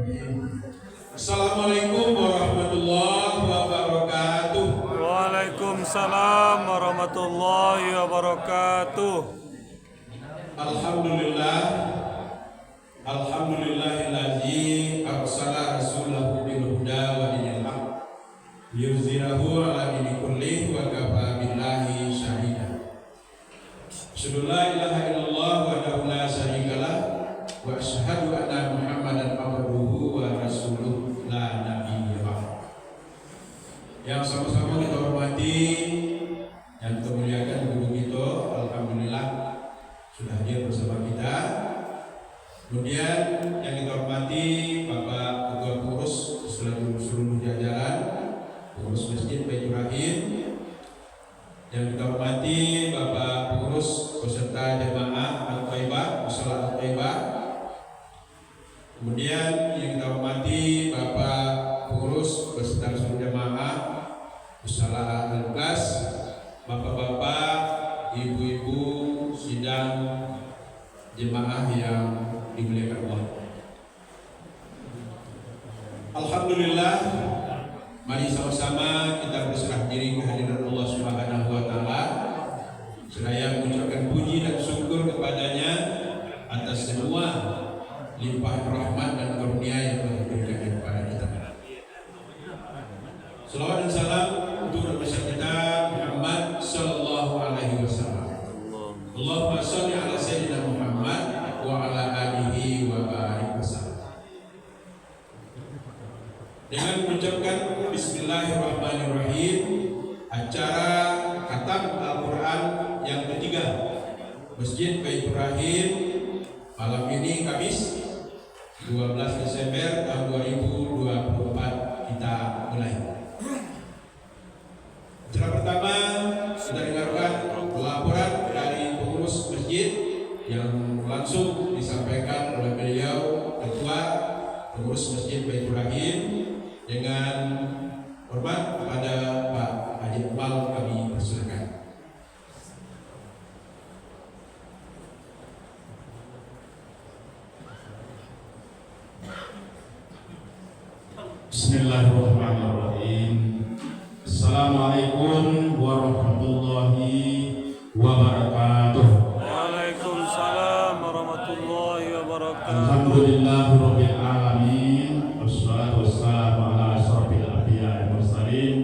Assalamualaikum warahmatullahi wabarakatuh. Waalaikumsalam warahmatullahi wabarakatuh. Alhamdulillahilladzi arsala rasulahu bil huda wa dinil haq yuzhirahu ala dini kullihi wa kafa billahi syahida. Asyhadu la ilaha illallah wahdahu la syarikalah wa asyhadu anna Muhammadan abduhu wa rasuluh la nabiyya ba'd. Yang sama-sama kita hormati dan kita muliakan guru kita, alhamdulillah sudah hadir bersama kita. Kemudian yang kita hormati Bapak Ketua Pengurus seluruh jajaran Pengurus Masjid Baitur Rahim. Yang kita hormati Bapak Pengurus beserta jamaah Al-Thaibah, Mushola Al-Thaibah. Kemudian yang kita hormati Bapak Pengurus beserta seluruh jamaah Mushola Al-Qas, Bapak-bapak, ibu-ibu sidang jemaah yang dimuliakan Allah. Alhamdulillah, mari sama-sama kita berserah diri kehadiran Allah Subhanahu wa taala. Seraya mengucapkan puji dan syukur kepadanya atas semua limpahan rahmat dan karunia yang telah diberikan kepada kita. Salawat dan salam untuk Nabi kita Muhammad sallallahu alaihi wasallam. Allahumma shalli ala sayyidina Muhammad wa ala alihi wa barik wasallam. Dengan mengucapkan bismillahirrahmanirrahim, acara khatam Al-Quran yang ketiga Masjid Baitur Rahim malam ini Kamis 12 Desember tahun 2024 kita mulai. Acara pertama kita dengarkan laporan dari pengurus masjid yang langsung disampaikan oleh beliau Ketua Pengurus Masjid Baitur Rahim. Dengan hormat kepada Pak Haji Iqbal kami persilakan. Bismillahirrahmanirrahim. Assalamualaikum warahmatullahi wabarakatuh. Waalaikumsalam warahmatullahi wabarakatuh. Alhamdulillahirabbil alamin. Wassalatu wassalamu ala asyrofil anbiya'i wal mursalin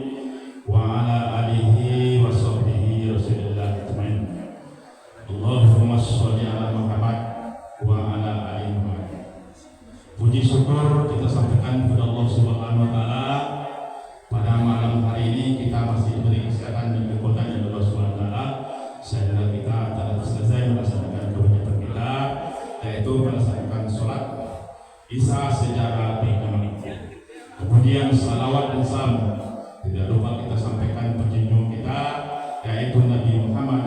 wa ala alihi wa sahbihi rasulillah ajmain. Allahumma sholli ala Muhammad wa ala ali Muhammad. Puji syukur kita sampaikan kepada Allah Subhanahu wa taala. Pada malam hari ini kita masih diberi kesehatan dan kekuatan dari Allah Subhanahu wa taala sehingga kita telah selesai melaksanakan kewajiban kita, yaitu melaksanakan sholat Isya secara berjamaah. Kemudian salawat dan salam tidak lupa kita sampaikan penjunjung kita, yaitu Nabi Muhammad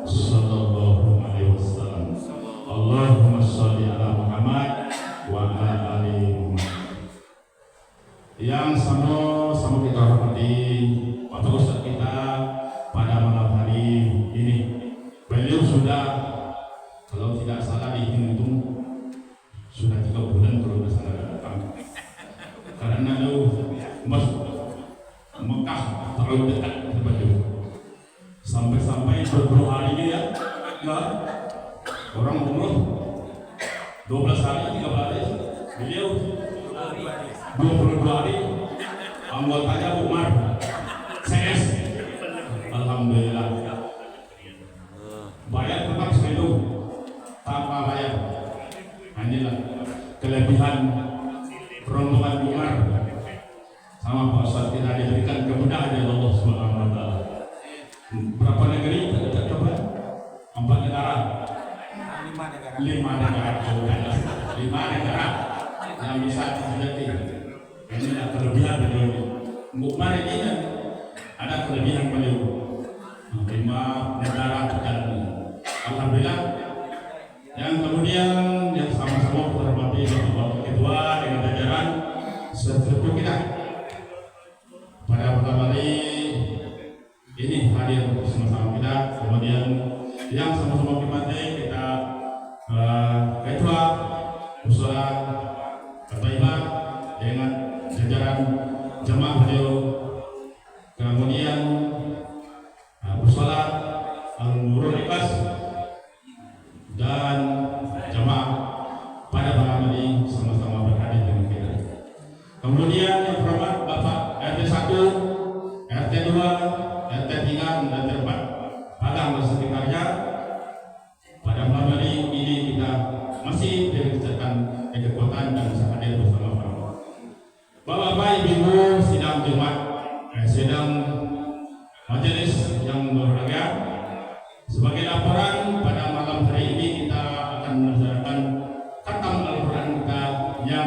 sallallahu alaihi wasallam. Allahumma sholli ala Muhammad wa ala ali Muhammad. Yang sama kita hormati Pak Ustaz kita pada malam hari ini. Beliau sudah, kalau tidak salah dihitung sudah 3 bulan kalau tidak salah datang. Karena lu masuk Mekah terlalu dekat kepada sampai berpuluh hari ya, orang umroh 12 hari 3 hari, beliau 22 hari, anggotanya Umar CS. Alhamdulillah, bayar tetap segitu tanpa bayar. Inilah kelebihan rombongan Umar sama Pak Ustaz, kita diberikan kemudahan dari Allah Subhanahu wa taala. Berapa negeri kita coba? 4 negara. 5 negara. 5 negara yang bisa dijajaki. Inilah kelebihan beliau. Umar ini ada kelebihan beliau. 5 negara terjadi. Alhamdulillah. Yang kemudian yang sama-sama terhormati Bapak Ketua dengan jajaran seluruh kita pada pertama kali ini hadir bersama kita. Kemudian yang sama-sama hormati kita Ketua Mushola Al-Thaibah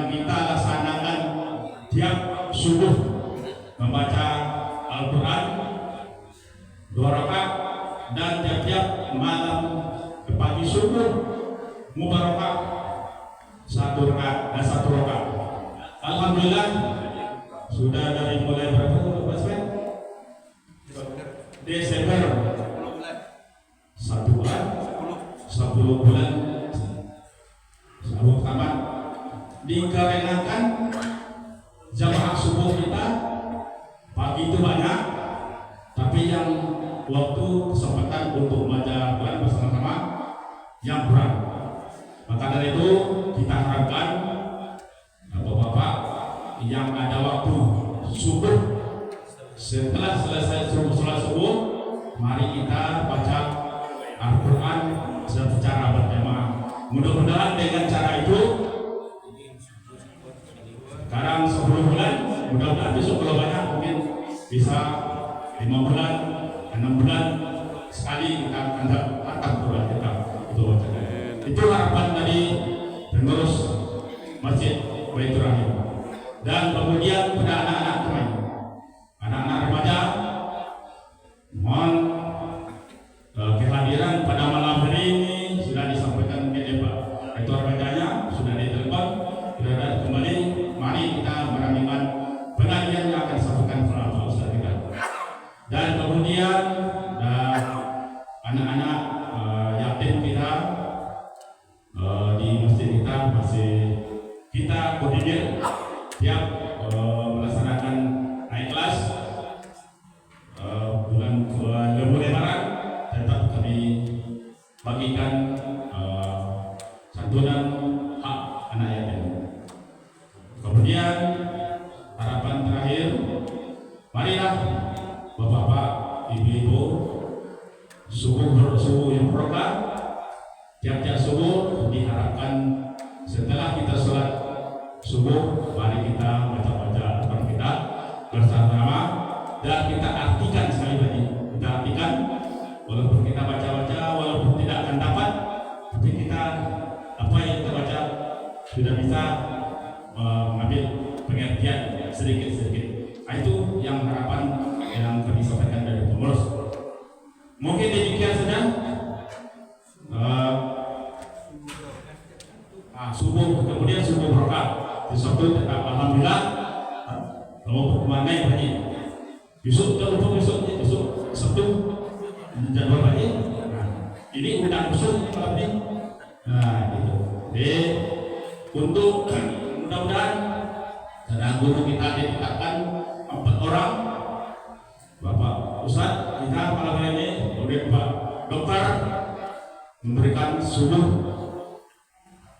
yang kita laksanakan tiap subuh membaca Al-Quran 2 rakaat dan tiap-tiap malam pagi subuh mubarakah 1 rakaat dan 1 rakaat. Alhamdulillah sudah dari mulai berapa Desember 1 bulan 10 bulan sabuk tamat dikarenakan jamaah subuh kita pagi itu banyak, tapi yang waktu kesempatan untuk membaca Quran bersama-sama yang kurang. Maka dari itu kita harapkan Bapak-bapak yang ada waktu subuh setelah selesai sholat subuh, mari kita baca Al-Quran secara berjamaah. Mudah-mudahan dengan cara itu sekarang 10 bulan, mudah-mudahan besok kalau banyak mungkin bisa 5 bulan, 6 bulan sekali kita akan datang Quran kita itu baca. Itu harapan dari pengurus Masjid Baitur Rahim. Dan kemudian pada anak-anak kemarin, anak-anak remaja, mohon kehadiran pada malam hari ini sudah disampaikan oleh Pak Rektor remajanya, sudah ditelepon, sudah ada kembali. Mari kita merancang pengajian yang akan disampaikan oleh Pak Ustaz kita. Dan kemudian anak-anak yatim kita di masjid kita masih kita koordinir tiap melaksanakan naik kelas bulan lembur lebaran tetap kami bagikan santunan hak anak yatim. Kemudian harapan terakhir, marilah bapak-bapak, ibu-ibu, subuh yang berkah, tiap-tiap subuh diharapkan setelah kita sholat subuh, mari kita baca-baca Al-Quran kita bersama-sama dan kita artikan sekali lagi. Kita artikan, walaupun kita baca-baca, walaupun tidak akan dapat, tapi kita apa yang kita baca sudah bisa mengambil pengertian sedikit-sedikit. Itu yang harapan yang kami sampaikan dari pengurus. Mungkin demikian saja. Subuh, kemudian subuh berkah di Sabtu tetap alhamdulillah kalau kemana yang haji besok jangan lupa besok Sabtu jadwal haji. Ini undang besok malam ini. Itu. Jadi untuk mudah-mudahan dan guru kita ditetapkan 4 orang, Bapak Ustaz kita malam ini, kemudian Pak Dokter memberikan subuh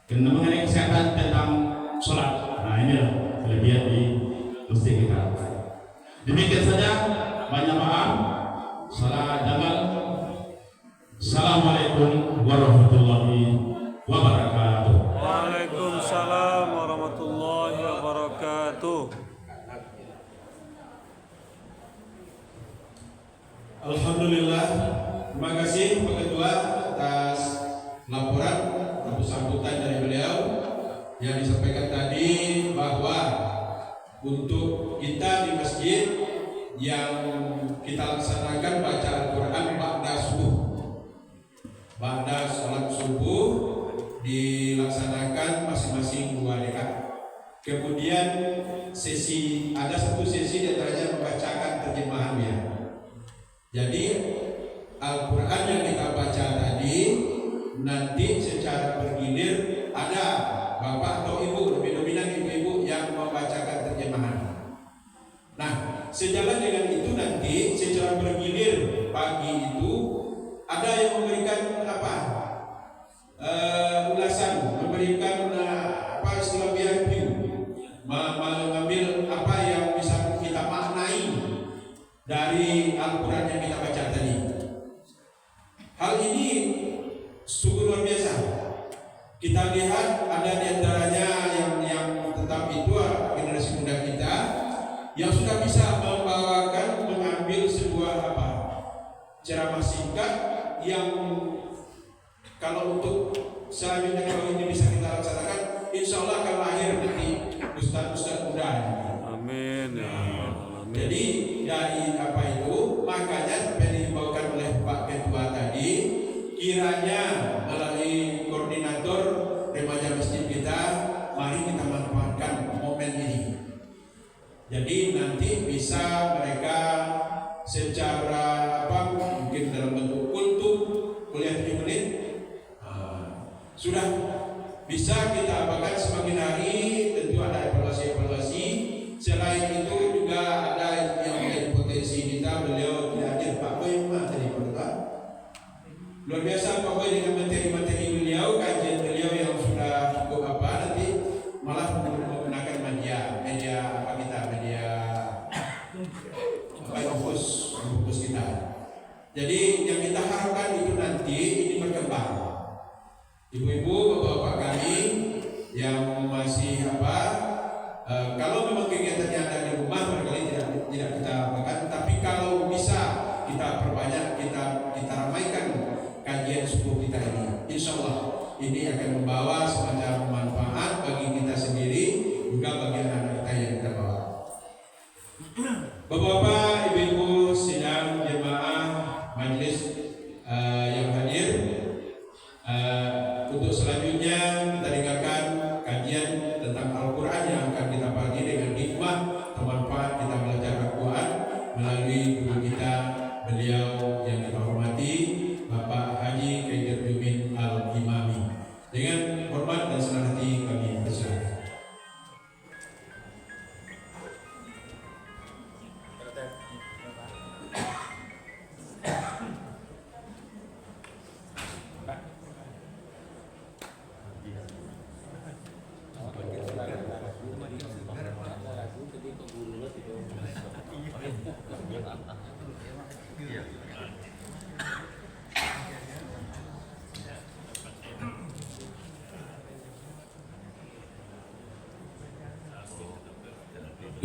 dan mengenai kesehatan tentang sholat. Nah inilah kelebihan di masjid kita. Demikian saja, banyak maaf, salah jamal. Assalamualaikum warahmatullahi wabarakatuh. Waalaikumsalam warahmatullahi wabarakatuh. Alhamdulillah, terima kasih Pak Ketua atas laporan atau sambutan dari beliau yang disampaikan tadi bahwa untuk kita di masjid yang kita laksanakan baca Al-Quran ba'da sholat subuh dilaksanakan masing-masing 2 rakaat. Kemudian ada satu sesi diantaranya membacakan terjemahannya. Jadi Al-Quran yang kita baca tadi nanti secara bergilir ada bapak atau ibu, lebih dominan ibu-ibu yang membacakan terjemahan. Nah, sejalan dengan itu nanti secara bergilir pagi itu ada yang memberikan ulasan, memberikan istilah VIP, mengambil apa yang bisa kita maknai dari Al-Quran yang kita baca tadi. Hal ini sungguh luar biasa. Kita lihat ada di antaranya yang tetap itu generasi muda kita yang sudah bisa mengambil sebuah ceramah singkat yang kalau untuk selanjutnya kalau ini bisa kita laksanakan, insya Allah akan lahir nanti Jadi nanti bisa mereka secara mungkin dalam bentuk kultum kuliah 7 menit sudah bisa kita apakan semakin hari. Tentu ada evaluasi. Selain itu juga ada yang menjadi potensi kita. Beliau tidak hadir, Pak Boy tadi Pak. Luar biasa Pak Boy dengan materi-materi beliau, kajian beliau yang sudah cukup nanti malah menggunakan media bungkus kita. Jadi yang kita harapkan itu nanti ini berkembang. Ibu-ibu, bapak-bapak kami yang masih kalau memang kegiatannya ada di rumah barangkali tidak kita lakukan, tapi kalau bisa kita perbanyak, kita ramaikan kajian subuh kita ini. Insya Allah ini akan membawa semacam manfaat bagi kita sendiri juga bagi anak-anak kita yang kita bawa. Bapak-bapak, ibu-ibu, sidang jemaah majelis yang hadir, untuk selanjutnya kita dengarkan kajian tentang Al-Quran yang akan kita bagi dengan hikmah bermanfaat. Kita belajar Al-Quran melalui guru kita, beliau yang kita hormati, Bapak Haji Kaidir Jumin Al-Imami. Dengan hormat dan senang hati kami persilakan.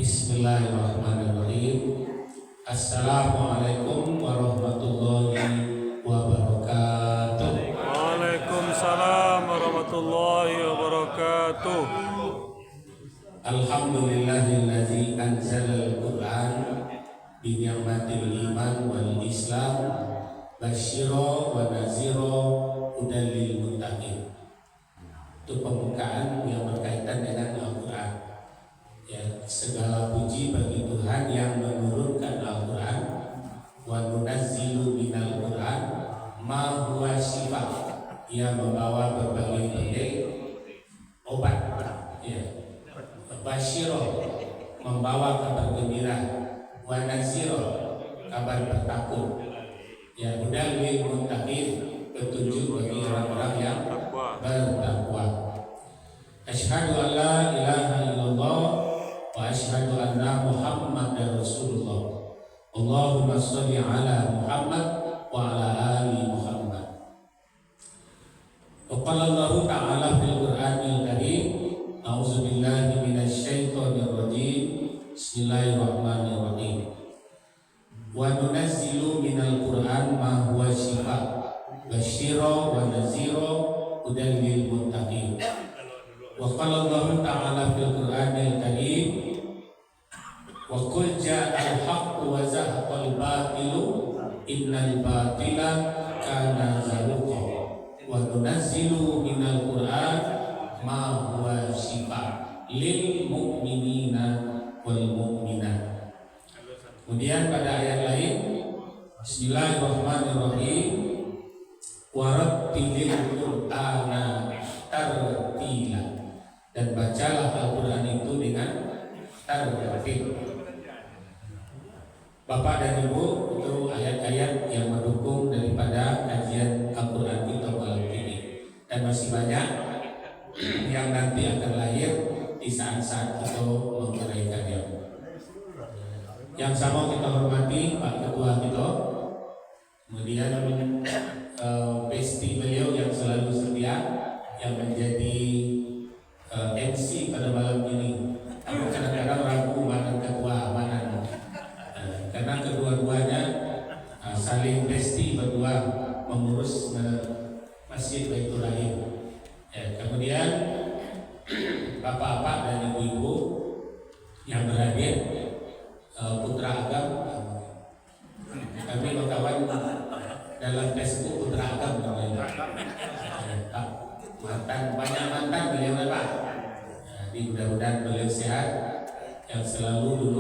Bismillahirrahmanirrahim. Assalamualaikum warahmatullahi wabarakatuh. Waalaikumsalam warahmatullahi wabarakatuh. Alhamdulillahillazi anzalal Qur'an bi ni'matil iman wal islam basyira wa nazira hudan lil muttaqin. Itu pembukaan yang berkaitan dengan Al-Quran. Ya, segala puji bagi Tuhan yang menurunkan Al-Quran. Wa nunazzilu minal Quran ma huwa syifa, yang membawa berbagai obat. Ya. Basyiro, membawa kabar gembira. Wa naziro, kabar bertakut. Ya, hudan lil muttaqin, petunjuk bagi orang-orang yang bertakwa. Asyhadu an la ilaha illallah wa asyhadu anna Muhammadar Rasulullah. Allahumma shalli ala Muhammad wa ala ali Muhammad. Wa qala Allah ta'ala fil Qur'anil Karim, a'udzu billahi minasy syaithanir rajim. Bismillahirrahmanirrahim. Wa nunazzilu minal Qur'an ma huwa shifaa basyira wa nazira hudan lil muttaqin. Wa qala Allah ta'ala fil Qur'anil Karim, wa qul ja'al haqqu wa zahaqal batilu innal batila kana zahuqa. Wa nunazzilu minal Qur'an ma huwa shifaa lil mu'minina wal mu'minat. Kemudian pada ayat lain, Bismillahirrahmanirrahim, warattilil Qur'ana tartila, dan bacalah Al-Quran itu dengan tartil. Bapak dan Ibu, itu ayat-ayat yang mendukung daripada kajian Al-Quran kita malam ini, dan masih banyak yang nanti akan lahir di saat-saat kita menguraikannya. Yang sama kita hormati Pak Ketua kita, kemudian besti beliau yang selalu setia, yang menjadi MC pada malam ini. Aku kadang-kadang ragu mana ketua mana, karena kedua-duanya saling besti berdua mengurus Masjid Baitur Rahim. Ya, kemudian bapak-bapak dan ibu-ibu yang berhadir, putra agam, kami berkawan dalam Facebook putra agam namanya. Mantan beliau Pak. Jadi mudah-mudahan beliau sehat, yang selalu dulu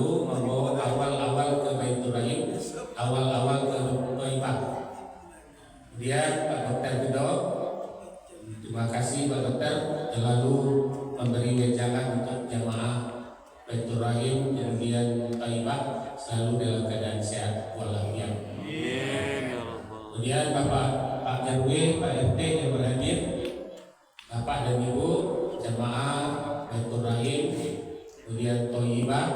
kemudian Toyibah,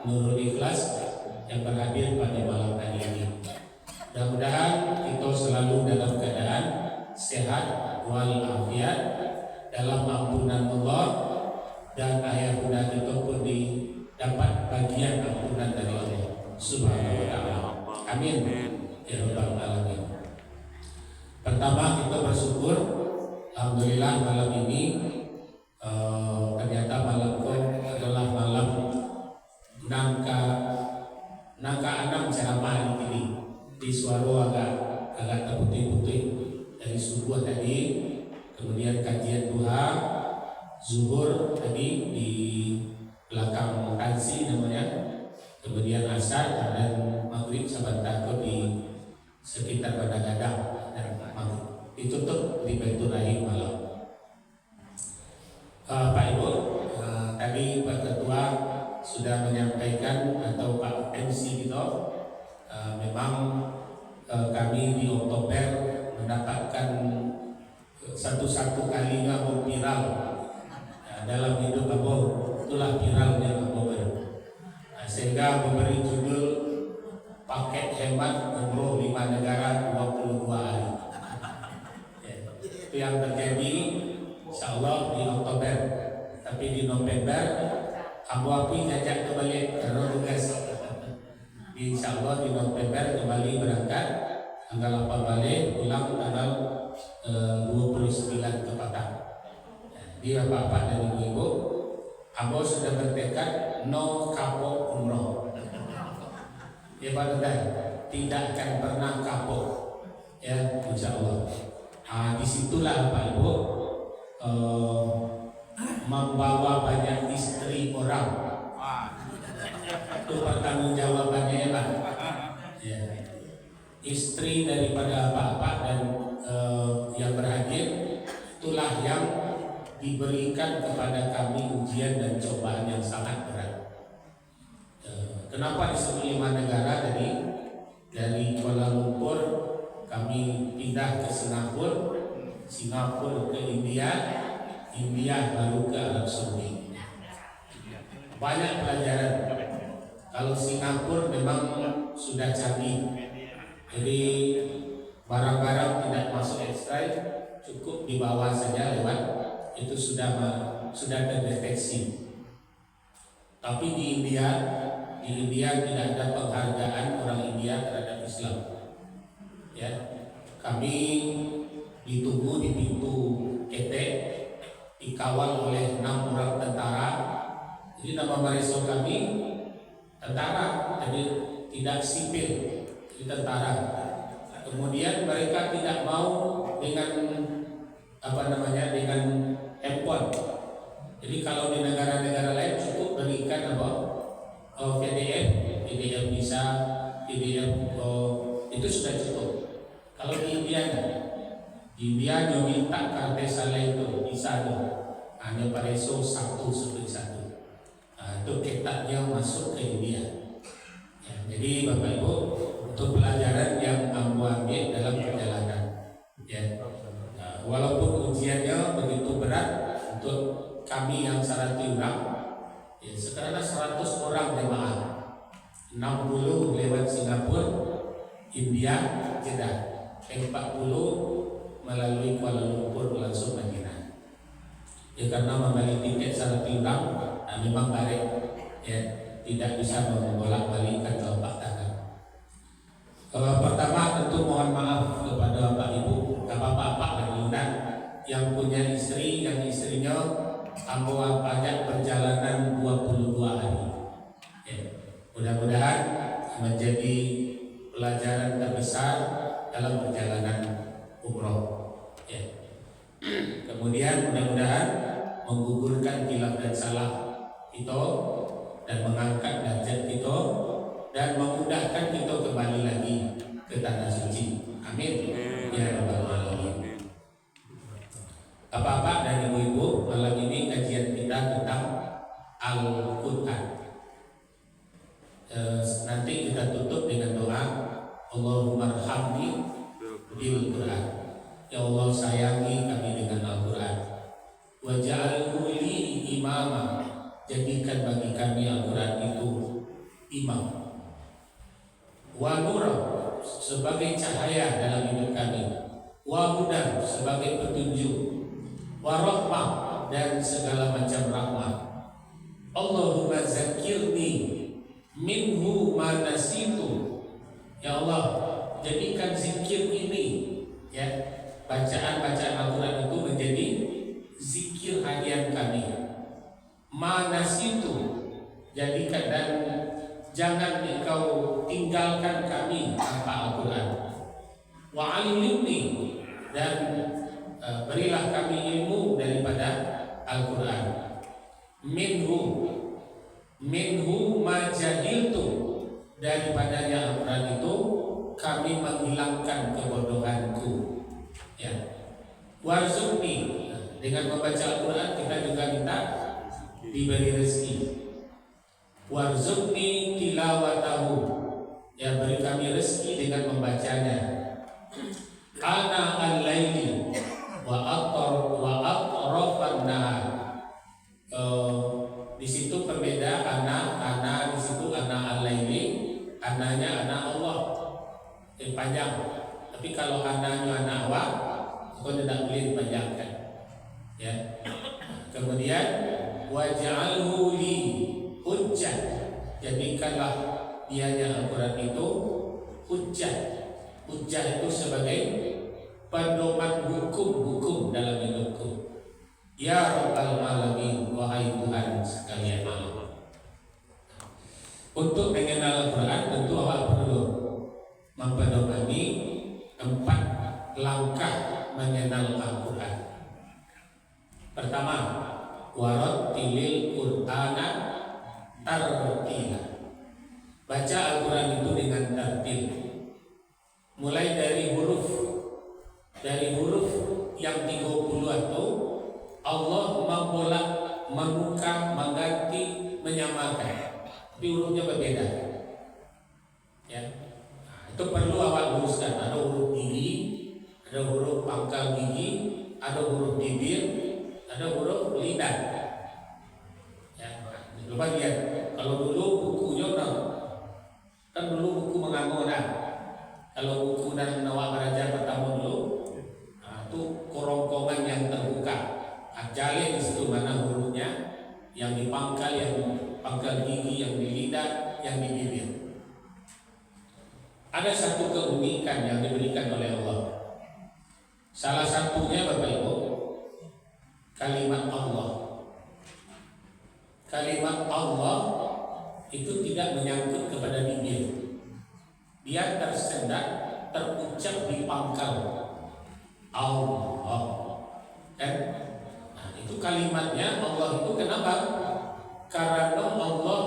Nurul Ikhlas yang berhadir pada malam hari ini. Mudah-mudahan kita selalu dalam keadaan sehat walafiat, dalam ampunan Allah, dan ayah bunda kita pun dapat bagian ampunan dari Allah Subhanahu wa ta'ala. Amin ya rabbal alamin. Pertama kita bersyukur, alhamdulillah malam ini ternyata malam kau adalah malam nangka 6 ceramah hari ini. Di suara agak terputih-putih dari subuh tadi, kemudian kajian duha, zuhur tadi di belakang kansi namanya, kemudian asar dan maghrib sebentar di sekitar Gadang dan maghrib ditutup di Baitur Rahim malam. Pak Ibu, tadi Pak Ketua sudah menyampaikan, atau Pak MC kita, memang kami di Oktober mendapatkan satu kalinya viral dalam hidup Abo, itulah viralnya Abo, sehingga memberi judul paket hemat umroh 5 negara 22 hari. Itu yang terjadi insyaallah di Oktober, tapi di November Abu Api ngajak kembali karena tugas. Insyaallah di November kembali berangkat tanggal 8 balik, pulang tanggal 29 ke Padang. Di bapak-bapak dan ibu-ibu, Abu sudah bertekad no kapok umroh. Ya benar, tidak akan pernah kapok. Ya insyaallah. Disitulah Pak Ibu membawa banyak istri orang. Itu pertanggungjawabannya ya Pak. Ya. Istri daripada bapak dan yang berhadir, itulah yang diberikan kepada kami ujian dan cobaan yang sangat berat. Kenapa disebut 5 negara tadi? Dari Kuala Lumpur kami pindah ke Singapura, Singapura ke India, India baru ke Arab Saudi. Banyak pelajaran. Kalau Singapura memang sudah canggih, jadi barang-barang tidak masuk ekstrak, cukup dibawa saja lewat, itu sudah terdeteksi. Tapi di India tidak ada penghargaan orang India terhadap Islam. Ya, kami ditunggu di pintu ketek, dikawal oleh 6 orang tentara. Jadi nama barisan kami tentara, jadi tidak sipil, jadi tentara. Kemudian mereka tidak mau dengan dengan handphone. Jadi kalau di negara-negara lain cukup berikan PDF bisa, PDF itu sudah cukup. Kalau di India minta kartesala itu bisa tuh, hanya pareso 1 seperti 1. Itu ketatnya masuk ke India. Ya, jadi Bapak Ibu, untuk pelajaran yang kamu ambil dalam perjalanan, ya, walaupun ujiannya begitu berat untuk kami yang 100 orang, ya, sekarang 100 orang jemaah, 60 lewat Singapura, India, Jeddah, 40 melalui Kuala Lumpur langsung Madinah. Ya, karena membeli tiket 100 orang, memang baik, ya, tidak bisa membolak-balikkan telapak tangan. Pertama tentu mohon maaf kepada Bapak Ibu, bapak-bapak dan bunda yang punya istri, yang istrinya ambil pajak perjalanan 22 hari. Ya, mudah-mudahan menjadi pelajaran terbesar dalam perjalanan umroh. Ya. Kemudian mudah-mudahan menggugurkan khilaf dan salah kita dan mengangkat derajat kita dan memudahkan kita kembali lagi ke tanah suci. Amin. Ya rabbal alamin. Bapak-bapak dan ibu-ibu, malam ini kajian kita tentang Al-Quran. Nanti kita tutup dengan doa Allahumma arhamni bil Quran. Ya Allah, sayangi kami dengan Al-Quran. Waj'alhu li imama, jadikan jadikan bagi kami Al-Quran itu imam, wa nuran sebagai cahaya dalam hidup kami, wa hudan sebagai petunjuk, wa rahmah dan segala macam rahmat. Allahumma zakirni minhu ma nasitu. Ya Allah, jadikan zikir ini, ya, bacaan-bacaan Al-Quran itu menjadi zikir harian kami. Ma nasitu, jadikan dan jangan engkau tinggalkan kami tanpa Al-Quran. Wa alimni, dan berilah kami ilmu daripada Al-Quran. Minhu ma jahiltu, daripadanya Al-Quran itu kami menghilangkan kebodohanku. Ya. Warzuqni, dengan membaca Al-Quran kita juga minta diberi rezeki. Warzuqni tilawatahu, ya, beri kami rezeki dengan membacanya. Ana al-laili wa atrafan nahar. Di situ berbeda ana di situ ana al-laili, ananya ana Allah, panjang. Tapi kalau ananya ana Allah, itu tidak boleh dipanjangkan. Ya. Kemudian waj'alhu li hujjah, jadikanlah dianya Al-Quran itu hujjah. Hujjah itu sebagai pedoman hukum dalam hidupku. Ya Rabbal Alamin, wahai Tuhan sekalian alam. Untuk mengenal Al-Quran tentu awak perlu mempedomani 4 langkah mengenal Al-Quran. Pertama, warattilil Qur'ana tartila. Baca Al-Quran itu dengan tartil. Mulai dari huruf yang 30 itu Allah membolak, membuka, mengganti, menyamakan. Tapi hurufnya berbeda. Ya. Itu perlu awak luruskan. Ada huruf gigi, ada huruf pangkal gigi, ada huruf bibir, ada huruf lidah. Ya. Lupa lihat. Kalau dulu bukunya kan dulu buku mengamu dah. Kalau buku dan Nawak Raja pertama dulu, itu kerongkongan yang terbuka. Jali di situ mana hurufnya, yang di pangkal, yang pangkal gigi, yang di lidah, yang di bibir. Ada satu keunikan yang diberikan oleh Allah. Salah satunya Bapak Ibu, kalimat Allah. Kalimat Allah itu tidak menyangkut kepada bibir. Dia tersendat, terucap di pangkal Allah. Kan? Itu kalimatnya Allah itu kenapa? Karena Allah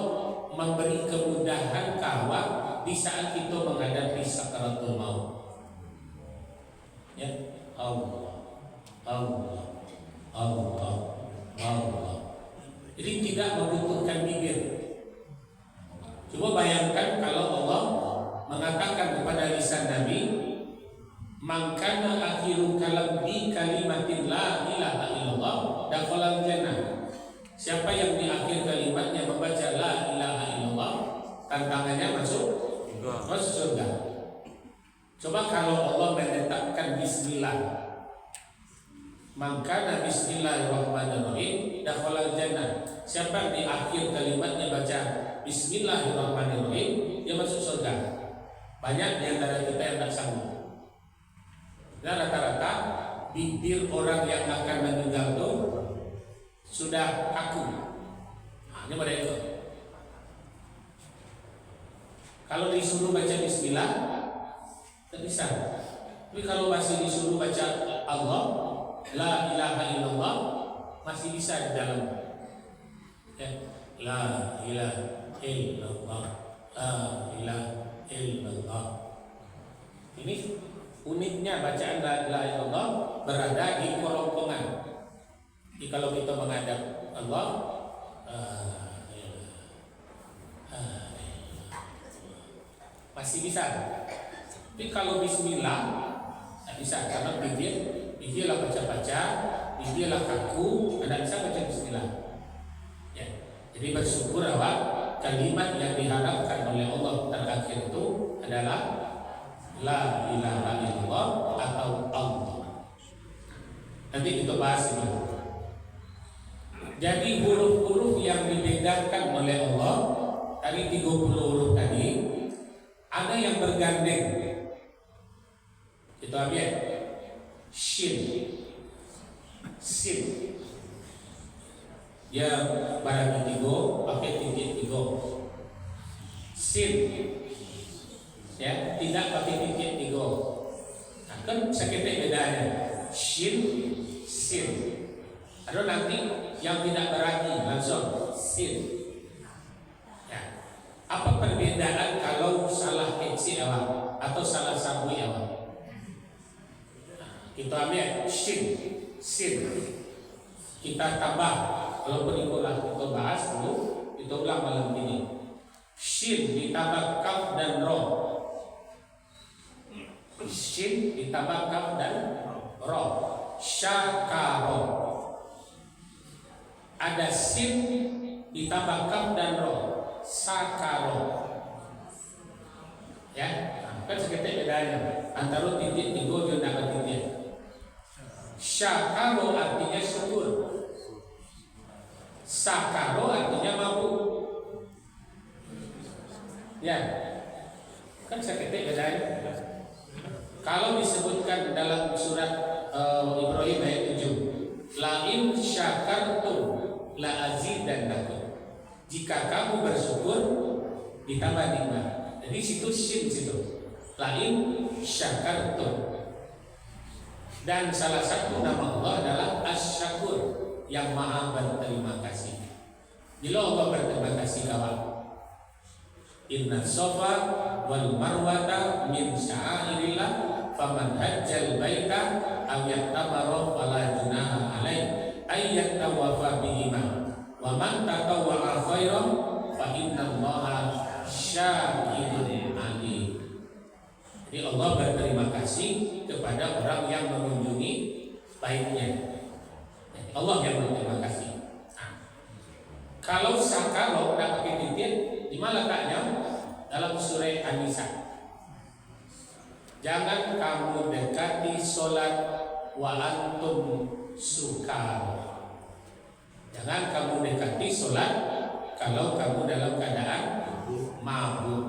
memberi kemudahan kawan di saat kita menghadapi sakaratul maut. Ya, Allah. Jadi tidak membutuhkan bibir. Coba bayangkan kalau Allah mengatakan kepada lisan Nabi, "Mangkana akhiru kalam bi kalimatin la ilaha illallah dakhalal jannah." Siapa yang di akhir kalimatnya membaca la ilaha illallah, tantangannya masuk surga. Coba kalau Allah menetapkan bismillah, mangkana bismillahirrahmanirrahim dakhalal jannah. Siapa di akhir kalimatnya baca bismillahirrahmanirrahim, dia masuk surga. Banyak di antara kita yang tak sanggup. Dan rata-rata bibir orang yang akan meninggal itu sudah kaku. Ini pada itu. Kalau disuruh baca bismillah, tak bisa. Tapi kalau masih disuruh baca Allah, la ilaha illallah, masih bisa di dalam. Ya. La ilaha illallah, la ilaha illallah. Ini uniknya bacaan la ilaha illallah berada di kerongkongan. Jadi kalau kita menghadap Allah, masih bisa. Tapi kalau bismillah tidak bisa, karena bibirlah baca-baca, bibirlah kaku, tidak bisa baca bismillah. Ya. Jadi bersyukur awak kalimat yang diharapkan oleh Allah terakhir itu adalah la ilaha illallah atau Allah. Nanti kita bahas itu. Jadi huruf-huruf yang dibedakan oleh Allah dari 30 huruf tadi, ada yang bergandeng. Itu apa ya? Shin, sin. Ya barang tiga pakai titik tiga. Sin, ya tidak pakai titik tiga. Nah, kan seketik bedanya. Shin, sin. Ada nanti yang tidak berarti langsung sin. Ya. Apa perbedaan kalau salah eksi awal atau salah sambung awal? Nah, kita ambil shin, sin. Kita tambah. Walaupun itulah kita bahas dulu, kita ulang malam ini. Shin ditambah kaf dan ro. Shin ditambah kaf dan ro. Syakaro. Ada sin ditambah kaf dan ro. Sakaro. Ya, kan seketik bedanya antara titik tiga dan titik. Syakaro artinya syukur. Sakaro artinya mampu. Ya, kan seketik bedanya. Kalau disebutkan dalam surat Ibrahim ayat 7, la in syakartum la azidannakum. Jika kamu bersyukur ditambah nikmat. Jadi situ shin situ. La in syakartum. Dan salah satu nama Allah adalah Asy-Syakur, yang maha berterima kasih. Bila Allah berterima kasih kawan, inna sofa wal marwata min sya'airillah faman hajjal baita aw ya'tamara fala junaha alaih ay yatawafa bihima wa man tatawwa'a khairan fa innallaha syakirun alim. Jadi Allah berterima kasih kepada orang yang mengunjungi baitnya. Allah yang berterima kasih. Nah, kalau sakalo tidak pakai titik, di mana letaknya? Dalam surah An-Nisa. Jangan kamu dekati solat wa antum sukar. Jangan kamu dekati solat kalau kamu dalam keadaan mabuk.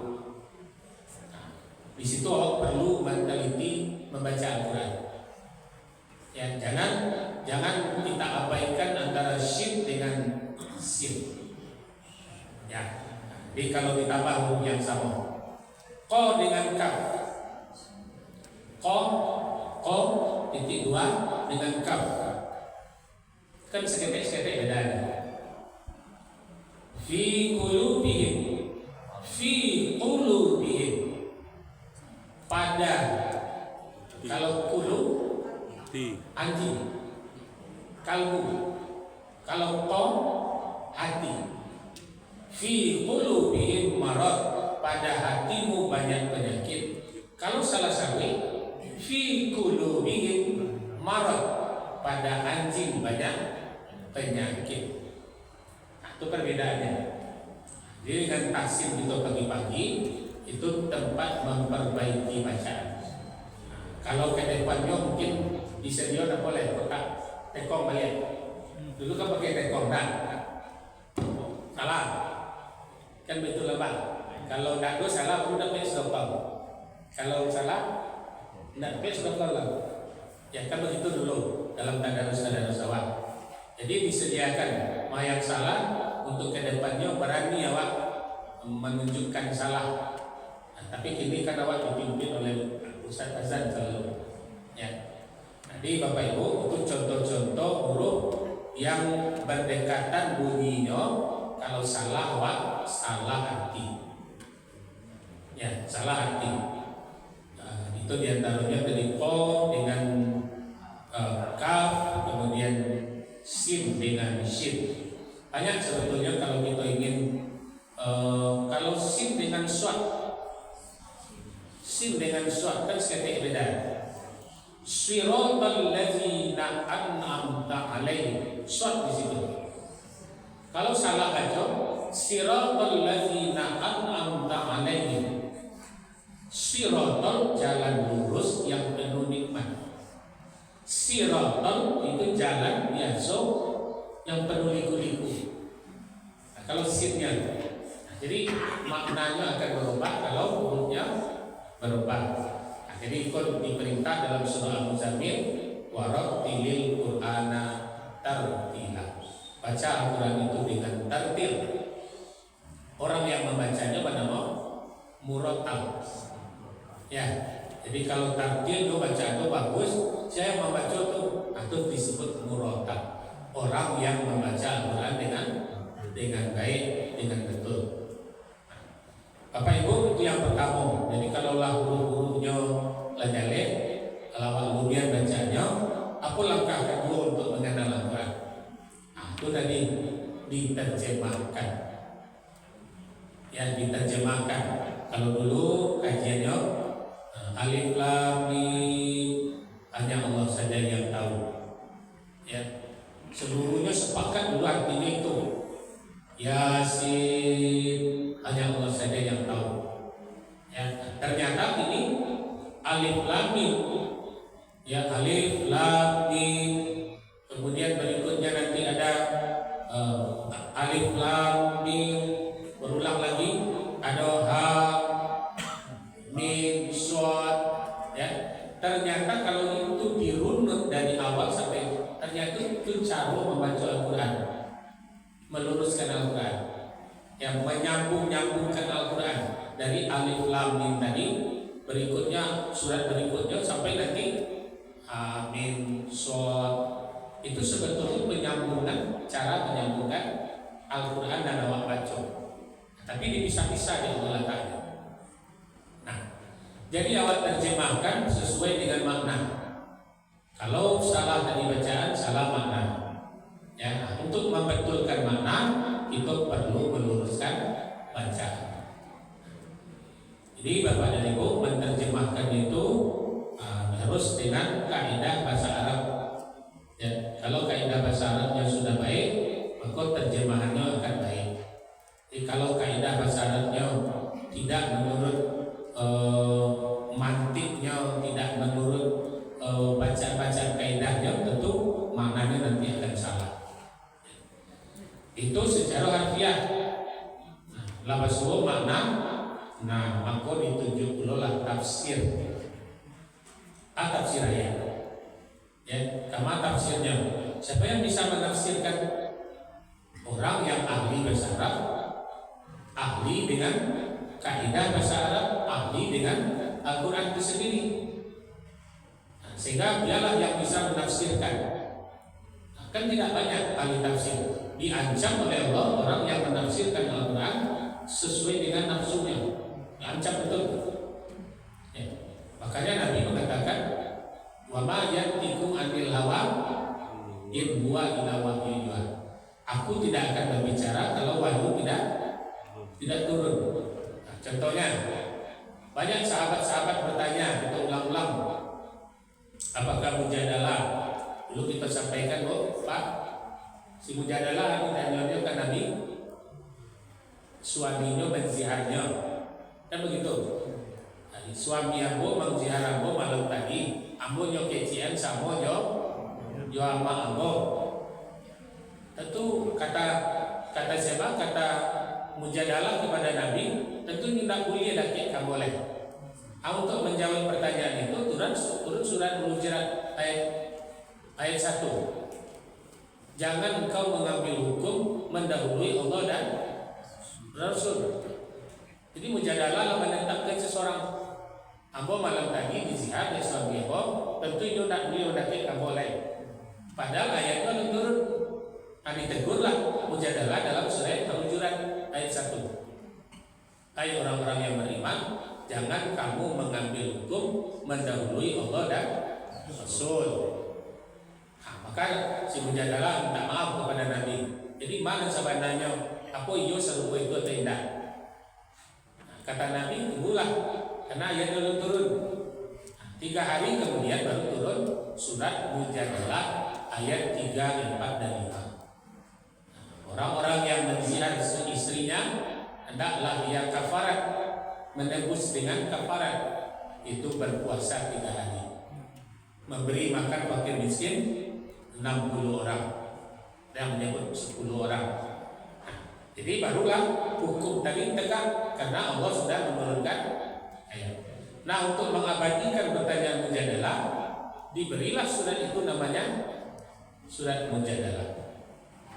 Nah, di situ perlu meneliti membaca Al-Quran. Ya, jangan kita abaikan antara shin dengan sin. Ya, jadi kalau ditambah huruf yang sama, ko dengan kaf, ko titik dua dengan kaf, kan seketik bedanya. Fi qulubihim, pada. Kalau qulub anjing, kalbu. Kalau qom hati. Fi qulubihim marad, pada hatimu banyak penyakit. Kalau salah sawi, fi qulubihim marad, pada anjing banyak penyakit. Nah, itu perbedaannya. Jadi dengan taksim itu pagi-pagi itu tempat memperbaiki bacaan. Kalau ke depannya mungkin bisa dia tak boleh kotak tekong balik. Dulu kan pakai tekong dah. Salah. Kan betul lah bang. Kalau tak salah pun dapat sedekah. Kalau salah tak dapat sedekah lah. Ya kan begitu dulu dalam tadarus awak. Jadi disediakan yang salah untuk ke depannya berani awak menunjukkan salah. Nah, tapi kini kan awak dipimpin oleh Ustaz Azan selalu. Ya. Jadi Bapak Ibu, itu contoh-contoh huruf yang berdekatan bunyinya. Kalau salah awak salah arti. Ya, salah arti. Itu diantaranya tadi ko dengan kaf, kemudian sin dengan shin. Banyak sebetulnya kalau kita ingin kalau sin dengan swat kan seketik beda. Siratal ladzina an'amta alaihim, swat di situ. Kalau salah baca Siratal ladzina an'amta 'alaihim. Siratal jalan lurus yang penuh nikmat. Siratal itu jalan biasa yang penuh liku-liku. Nah, kalau sinnya, jadi maknanya akan berubah kalau hurufnya berubah. Nah, jadi ikut diperintah dalam surah Al-Muzammil, warattilil Qur'ana tartila. Baca Al-Quran itu dengan tartil. Orang yang membacanya bernama murattal. Ya, jadi kalau tartil itu bacaan itu bagus, saya membaca itu disebut murattal. Orang yang membaca Al-Quran dengan baik, dengan betul. Bapak Ibu, itu yang pertama. Jadi kalau huruf-hurufnya jelek, kalau kemudian bacanya, apa langkah kedua untuk mengenal Al-Quran? Nah, itu tadi diterjemahkan. Ya, diterjemahkan. Kalau dulu kajiannya alif lam mim hanya Allah saja yang tahu. Ya, seluruhnya sepakat dulu artinya itu. Yasin hanya Allah saja yang tahu. Ya, ternyata ini alif lam mim. Ya, alif lam mim. Kemudian berikutnya nanti ada alif lam mim. Berulang lagi ada ha mim shad. Ya, ternyata kalau itu dirunut dari awal sampai ternyata itu cara membaca Al-Quran, meluruskan Al-Quran, yang menyambung-nyambungkan Al-Quran dari alif lam mim tadi, berikutnya surat berikutnya sampai nanti mim shad. Itu sebetulnya penyambungan, cara menyambungkan Al-Quran dan awak baca, tapi dipisah-pisah di Allah letaknya. Nah, jadi awak terjemahkan sesuai dengan makna. Kalau salah tadi bacaan, salah makna. Ya, untuk membetulkan makna itu perlu meluruskan bacaan. Jadi Bapak dan Ibu menerjemahkan itu harus dengan kaidah bahasa Arab. Ya, kalau kaidah bahasa Arabnya sudah baik, maka terjemahannya akan baik. Jadi kalau kaidah bahasa Arabnya tidak menurut mantiknya, tidak menurut bacaan-bacaan kaidahnya, tentu maknanya nanti akan salah. Itu secara harfiah. Labasuhu makna, nah maka ditunjuk pula tafsir. Tafsir ayat. Ya, kama tafsirnya. Siapa yang bisa menafsirkan? Orang yang ahli bahasa Arab, ahli dengan kaidah bahasa Arab, ahli dengan Al-Quran itu sendiri. Nah, sehingga dialah yang bisa menafsirkan. Nah, kan tidak banyak ahli tafsir. Diancam oleh Allah orang yang menafsirkan Al-Quran sesuai dengan nafsunya. Diancam betul. Ya. Makanya Nabi mengatakan, wa ma yantiqu anil hawa in huwa illa wahyun yuha. Aku tidak akan berbicara kalau wahyu tidak turun. Nah, contohnya, banyak sahabat-sahabat bertanya, kita ulang-ulang, apakah mujadalah? Dulu kita sampaikan, Pak, si mujadalah ditanya kan Nabi, suaminya menziarnya, kan begitu. Nah, suami ambo mengziar ambo malam tadi, ambo nyokecian sama yo ama ambo. Tentu kata siapa? Kata mujadalah kepada Nabi, tentu tidak boleh dakik kamu boleh. Untuk menjawab pertanyaan itu turun surat Al-Hujurat ayat 1. Jangan engkau mengambil hukum mendahului Allah dan Rasul. Jadi mujadalah menetapkan seseorang, ambo malam tadi dizihar oleh suami ambo, tentu itu tidak boleh dakik kamu boleh. Padahal ayat itu turun. Ditegurlah mujadalah dalam surat Al-Hujurat ayat 1. Hai orang-orang yang beriman, jangan kamu mengambil hukum mendahului Allah dan Rasul. Nah, maka si mujadalah minta maaf kepada Nabi. Jadi mana sebenarnya apa iyo serupa itu atau tidak? Nah, kata Nabi, tunggulah karena ayat dulu turun. Nah, 3 hari kemudian baru turun surat Mujadalah ayat 3, 4, dan 5. Orang-orang yang menziarah istrinya hendaklah ia kafarat, menebus dengan kafarat, itu berpuasa 3 hari, memberi makan fakir miskin 60 orang, dan menyebut 10 orang. Jadi barulah hukum tadi tegak karena Allah sudah menurunkan ayat. Nah, untuk mengabadikan pertanyaan mujadalah, diberilah surat itu namanya surat mujadalah.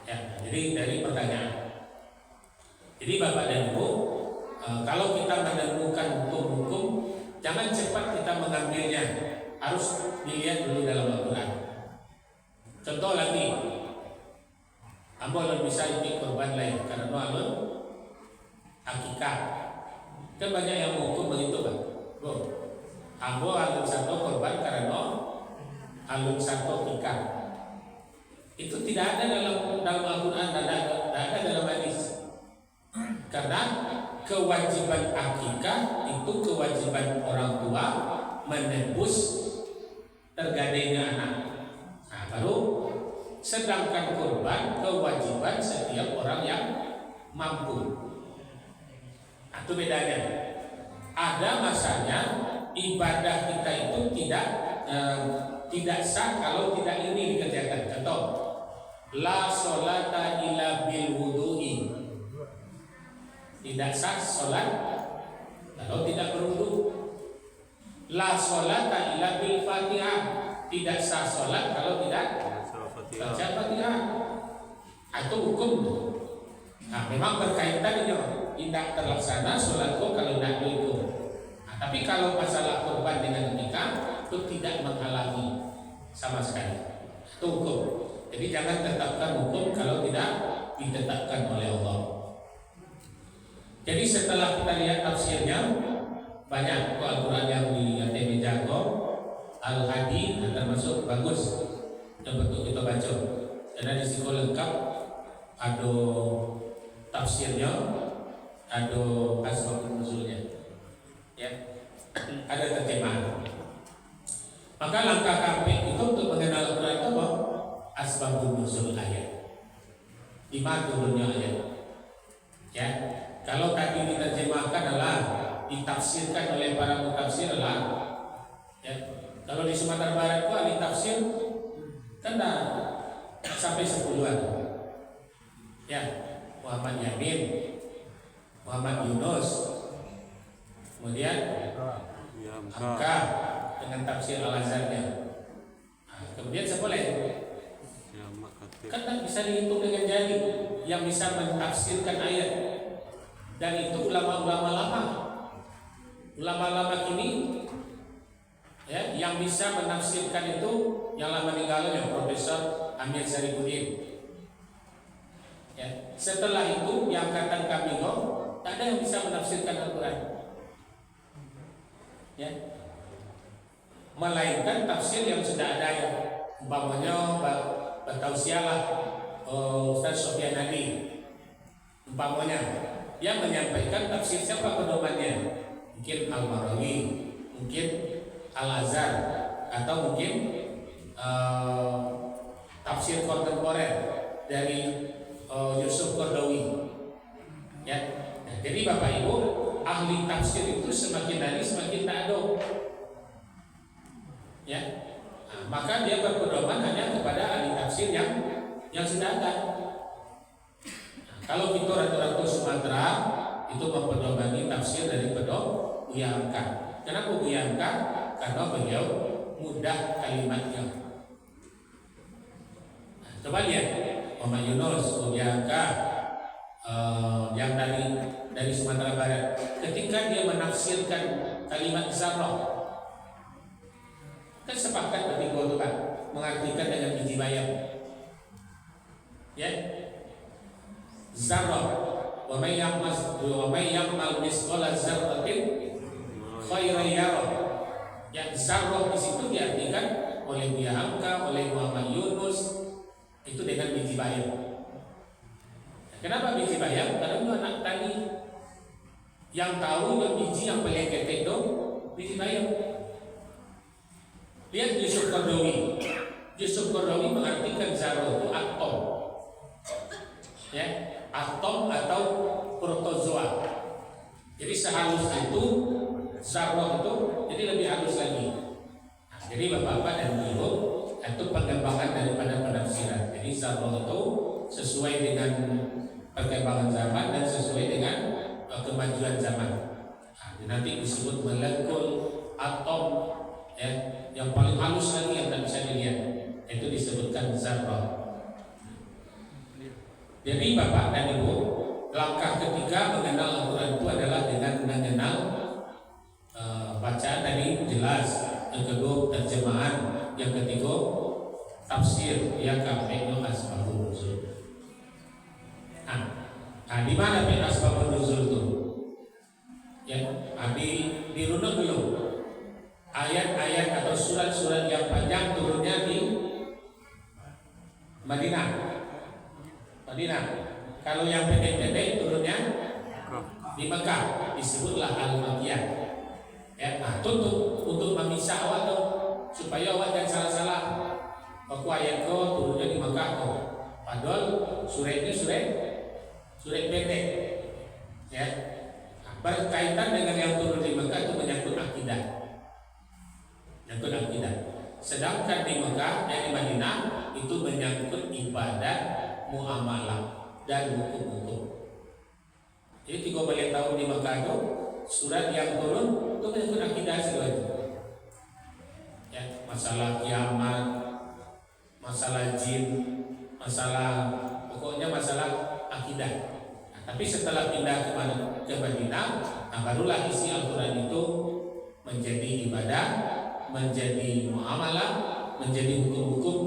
Ya, jadi dari pertanyaan. Jadi Bapak dan Ibu, kalau kita menemukan hukum-hukum, jangan cepat kita mengambilnya, harus dilihat dulu dalam Al-Quran. Contoh lagi, ambo bisa ini korban lain karena alun akikah. Kan banyak yang hukum begitu Pak. Ambo alun satu korban karena alun satu akikah. Itu tidak ada dalam Al-Quran, tidak ada dalam hadis. Karena kewajiban akikah itu kewajiban orang tua menebus tergadainya anak. Nah, baru sedangkan kurban kewajiban setiap orang yang mampu. Nah, itu bedanya. Ada masanya ibadah kita itu tidak sah kalau tidak ini dikerjakan. Contoh, la sholata illa bil wudu'i. Tidak sah sholat kalau tidak berwudu. La sholata illa bil fatihah. Tidak sah sholat kalau tidak baca Fatihah. Itu hukum. Nah, memang berkaitan dengan tidak terlaksana sholatku kalau tidak itu. Nah, tapi kalau masalah korban dengan nikah itu tidak menghalangi sama sekali. Itu hukum. Jadi jangan tetapkan hukum kalau tidak ditetapkan oleh Allah. Jadi setelah kita lihat tafsirnya, banyak Al-Quran yang di ATM Jago, Al-Hadi termasuk bagus untuk kita baca. Karena di situ lengkap, ada tafsirnya, ada asbab nuzulnya, ya, ada terjemahan. Maka langkah kami itu untuk mengenal Al-Quran itu apa? Asbab nuzul ayat. Di mana turunnya ayat? Ya, kalau tadi diterjemahkan adalah ditafsirkan oleh para mutafsir adalah, ya, kalau di Sumatera Barat itu ahli tafsir kan dah sampai 10-an. Ya, Muhammad Yamin, Muhammad Yunus, kemudian Hamka dengan tafsir Al-Azharnya. Nah, kemudian siapa lagi? Kan tak bisa dihitung dengan jari yang bisa mentafsirkan ayat. Dan itu ulama-ulama lama. Ulama-lama kini, ya, yang bisa menafsirkan itu yang lama meninggalnya Profesor Amir Syarifuddin. Ya, setelah itu yang kata kami tak ada yang bisa menafsirkan Al-Quran. Ya, melainkan tafsir yang sudah ada, yang umpamanya bertausialah Ustaz Sofyan Hadi, umpamanya yang menyampaikan tafsir siapa pedomannya, mungkin Al-Marawi, mungkin Al-Azhar, atau mungkin tafsir kontemporer dari Yusuf Qaradawi. Ya, nah, jadi Bapak Ibu, ahli tafsir itu semakin hari semakin tak ada. Ya, nah, maka dia berpedoman hanya kepada ahli tafsir yang sudah ada. Nah, kalau kita ratu-ratu Sumatera itu mempedomani tafsir dari Buya Hamka. Kenapa Buya Hamka? Karena beliau mudah kalimatnya. Nah, coba lihat Muhammad Yunus, Buya Hamka, yang dari Sumatera Barat, ketika dia menafsirkan kalimat zarrah, kan sepakat bertiga itu kan mengartikan dengan biji bayam. Ya, zarrah, wa may ya'mal misqala dzarratin khairan yarah. Yang zarrah di situ diartikan oleh Buya Hamka, oleh Muhammad Yunus itu dengan biji bayam. Kenapa biji bayam? Karena itu anak tani yang tahu yang biji yang paling ketek itu biji bayam. Lihat Yusuf Qaradawi. Yusuf Qaradawi mengartikan zarrah itu atom. ya, atom atau protozoa. Jadi sehalus itu zarrah itu jadi lebih halus lagi. Nah, jadi bapak-bapak dan ibu itu pengembangan daripada penafsiran. Jadi zarrah itu sesuai dengan perkembangan zaman dan sesuai dengan kemajuan zaman. Nah, nanti disebut molekul, atom, ya, yang paling halus lagi yang tidak bisa dilihat itu disebutkan zarrah. Jadi bapak dan ibu, langkah ketiga mengenal Al-Quran itu adalah dengan mengenal bacaan tadi jelas, yang kedua terjemahan, yang ketiga tafsir, ya kafeinu asbabun nuzul. Nah, di mana asbabun nuzul itu? Ya, dirunut dulu. Ayat-ayat atau surat-surat yang panjang turunnya di Madinah. Kalau yang pendek-pendek turunnya di Mekah, disebutlah Al-Makkiyah. Ya, nah, untuk memisah awak tuh supaya awak jangan salah-salah. Aku ayat kau turunnya di Mekah kau. Padahal suratnya surat pendek. Ya. Nah, berkaitan dengan yang turun di Mekah itu menyangkut akidah. Sedangkan di Mekah dan di Madinah itu menyangkut ibadah, muamalah dan hukum-hukum. Jadi 3 tahun di Mekah itu surat yang turun itu menyangkut akidah semuanya. Ya, masalah kiamat, masalah jin, pokoknya masalah akidah. Nah, tapi setelah pindah ke Madinah, nah barulah isi Al-Quran itu menjadi ibadah, menjadi muamalah, menjadi hukum-hukum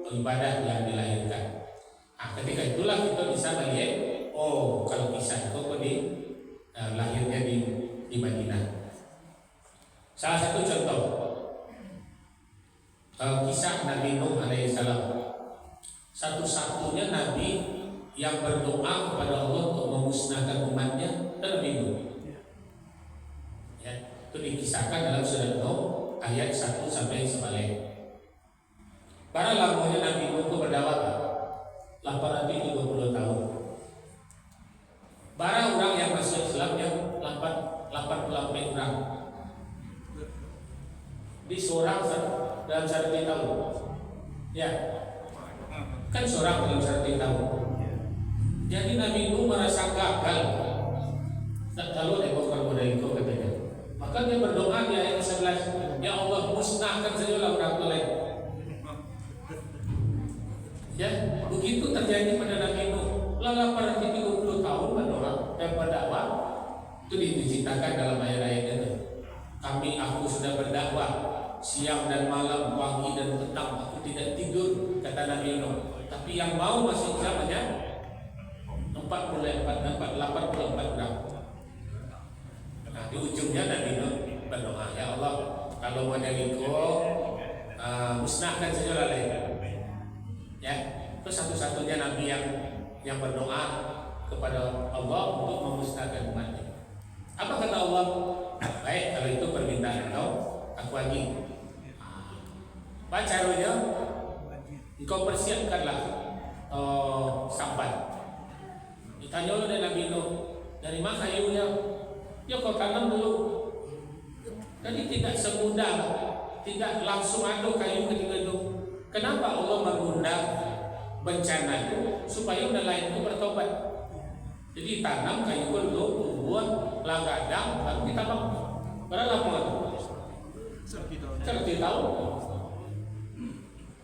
ibadah yang dilahirkan. Nah, ketika itulah kita bisa melihat, oh kalau kisah itu kok lahirnya di Madinah. Salah satu contoh kisah Nabi Nuh alaihissalam, satu-satunya Nabi yang berdoa kepada Allah untuk memusnahkan umatnya adalah Nabi Nuh. Ya, itu dikisahkan dalam surat Nuh ayat 1 sampai sebalik. Para lamanya Nabi Nuh itu berdakwah 830 tahun. Para orang yang masuk Islam yang 88 orang. Di seorang dalam 1 tahun. Ya. Kan seorang dalam 1 tahun. Jadi Nabi Nuh merasa gagal. Tak tahu demokrat model itu katanya. Maka dia berdoa di ayat 11, ya Allah musnahkan sajalah orang lain. Ya, begitu terjadi pada Nabi Nuh. Lala pada 30 tahun berdoa dan berdakwah itu diceritakan dalam ayat-ayat itu. Aku sudah berdakwah siang dan malam, pagi dan petang, aku tidak tidur, kata Nabi Nuh. Tapi yang mau masuk Islam hanya 84 orang. Nah, di ujungnya Nabi Nuh berdoa, ya Allah, kalau meneliku musnahkan saja lain. Ya, itu satu-satunya Nabi yang berdoa kepada Allah untuk memusnahkan umatnya. Apa kata Allah? Baik, kalau itu permintaan aku lagi. Baca caranya, engkau persiapkanlah sampan. Ditanya oleh Nabi Nuh, dari mana kayunya? Ya kau tanam dulu. Jadi tidak semudah, tidak langsung ada kayu ketika itu. Kenapa Allah mengundang bencana itu supaya nelayan itu bertobat? Jadi tanam kayu dulu, tumbuh, langgadang, baru ditabang. Berapa lama? 30 tahun.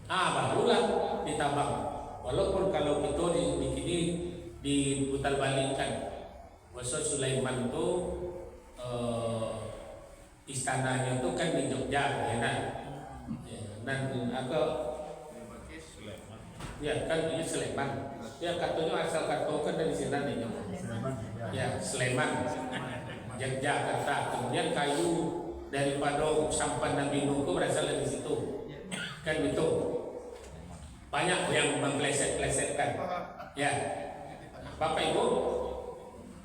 Barulah ditabang. Walaupun kalau kita diputar balikkan. Wasal Sulaiman itu istananya itu kan di Jogja, ya kan? Dan ya kan ini Sleman. Ya katanya asal kata kan dari sana nih. Ya Sleman, Yogyakarta. Kemudian kayu daripada sampan Nabi Nuh berasal dari situ. Kan itu banyak yang mempleset-plesetkan. Ya, Bapak Ibu.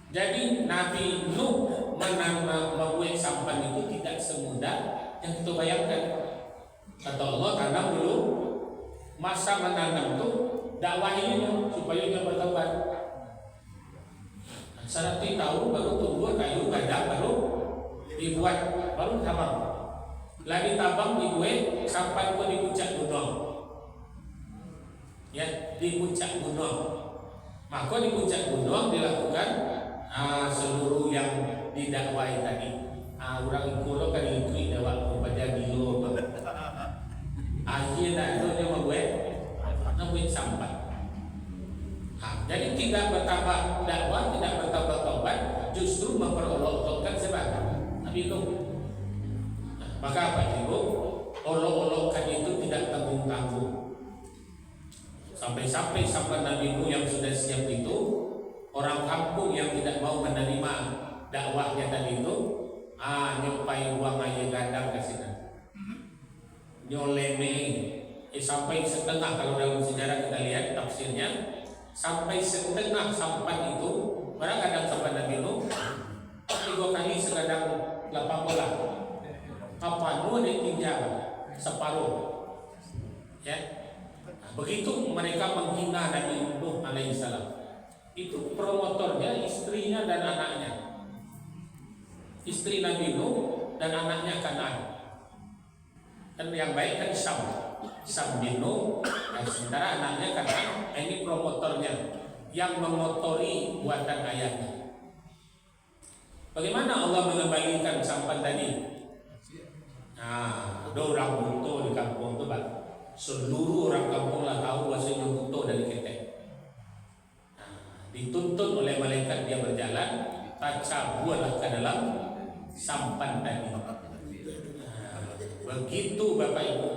Jadi Nabi Nuh membuat sampan itu tidak semudah yang kita bayangkan. Kata Allah, tanam dulu. Masa menanam itu dakwah ini supaya dia bertobat. 1 tahun baru tumbuh kayu gajah, baru dibuat, baru tabang. Lagi tabang dibuat sampai ke di puncak gunung. Ya, di puncak gunung. Maka di puncak gunung dilakukan seluruh yang didakwai tadi. Orang kulo kan ikut dakwah kepada gilo. Akhirnya itu dia membuat sampai. Jadi tidak bertambah dakwah, tidak bertambah taubat, justru memperolok-olokkan sebagian. Tapi itu, maka apa itu? Olok-olokkan itu tidak tanggung-tanggung. Sampai Nabi Nuh yang sudah siap itu, orang kampung yang tidak mau menerima dakwahnya tadi itu, nyupai buang air gandang ke sini, nyoleme, sampai setengah. Kalau dalam sejarah kita lihat tafsirnya, sampai setengah sampan itu, barang kadang sampan Nabi Nuh 3 kali sekadang 8 bola. Apa Nuh ditinggal separuh. Ya, begitu mereka menghina Nabi Nuh alaihissalam. Itu promotornya istrinya dan anaknya. Istri Nabi Nuh dan anaknya Kan'an. Dan yang baik kan Sam bin Nuh, dan sementara anaknya Kan'an. Ini promotornya yang memotori buatan ayahnya. Bagaimana Allah mengembalikan sampan tadi? Ada orang buto di kampung itu, Pak. Seluruh orang kampung lah tahu bahasanya buto dari ketek. Dituntut oleh malaikat dia berjalan, taca buatlah ke dalam sampan tadi. Begitu Bapak Ibu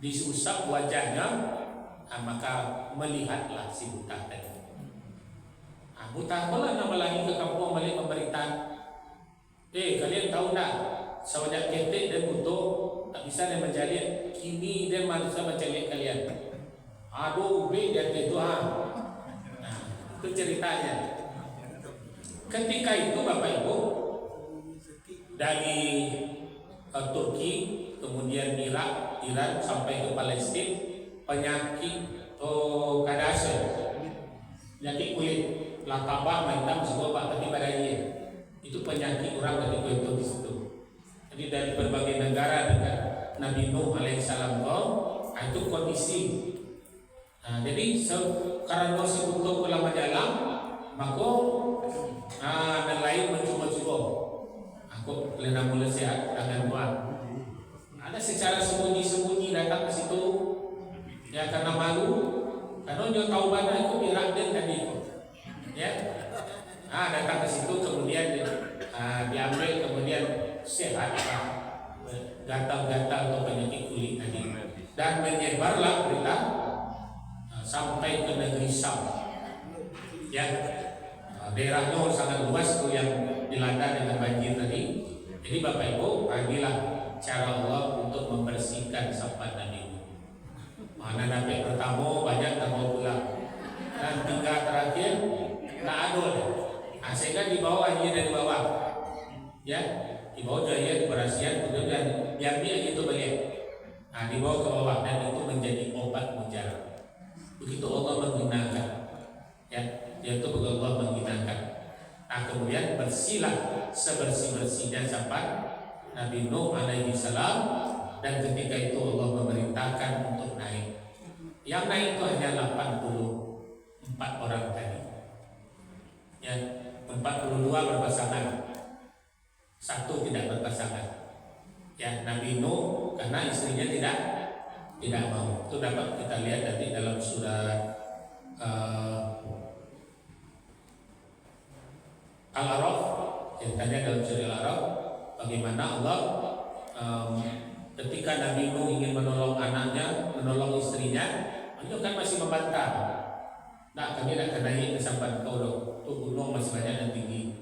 disusap wajahnya, maka melihatlah si buta tadi. Buta pula nama lagi ke kampung balik memberitahu, kalian tahu tak, sewajah ketek dan buto tak bisa dia menjalin, kini dia manusia menjalin kalian. Aduh, dia itu itu ceritanya. Ketika itu Bapak Ibu dari Turki, kemudian Irak, Iran sampai ke Palestina, penyakit kadase, penyakit kulit, latabah, hitam, semua tapi pada itu penyakit orang dari itu di situ. Jadi dari berbagai negara dekat Nabi Nuh alaihissalam itu kondisi. Jadi karena si untuk lama jalan, maka dan lain mencoba-coba. Aku lena mulai sehat dengan Tuhan. Ada secara sembunyi-sembunyi datang ke situ, ya karena malu, karena dia tahu mana itu Irak tadi, ya. Datang ke situ kemudian diambil, kemudian sehat, gatal-gatal atau penyakit kulit tadi, dan menyebarlah berita sampai ke negeri Syam, ya. Daerahnya sangat luas tuh yang dilanda dengan banjir tadi. Jadi Bapak Ibu, inilah cara Allah untuk membersihkan sampan Nabi Nuh. Mana Nabi pertama banyak tak mau pulang, dan 3 terakhir tak adol. Sehingga dibawa aja dari bawah, ya, dibawa dari berasian, kemudian diambil itu bagian, dibawa ke bawah, dan itu menjadi obat mujarab. Begitu Allah menggunakan, ya, yaitu Allah menggunakan. Kemudian bersihlah sebersih-bersihnya sampan Nabi Nuh alaihi salam, dan ketika itu Allah memerintahkan untuk naik. Yang naik itu hanya 84 orang tadi. Ya, 42 berpasangan, 1 tidak berpasangan. Ya, Nabi Nuh karena istrinya tidak mau. Itu dapat kita lihat nanti dalam surat Al-A'raf, ceritanya dalam surah Al-A'raf bagaimana Allah ketika Nabi Nuh ingin menolong anaknya, menolong istrinya, itu kan masih membantah. Nah, kami nak kenai kesampan kau dong, tu gunung masih banyak yang tinggi.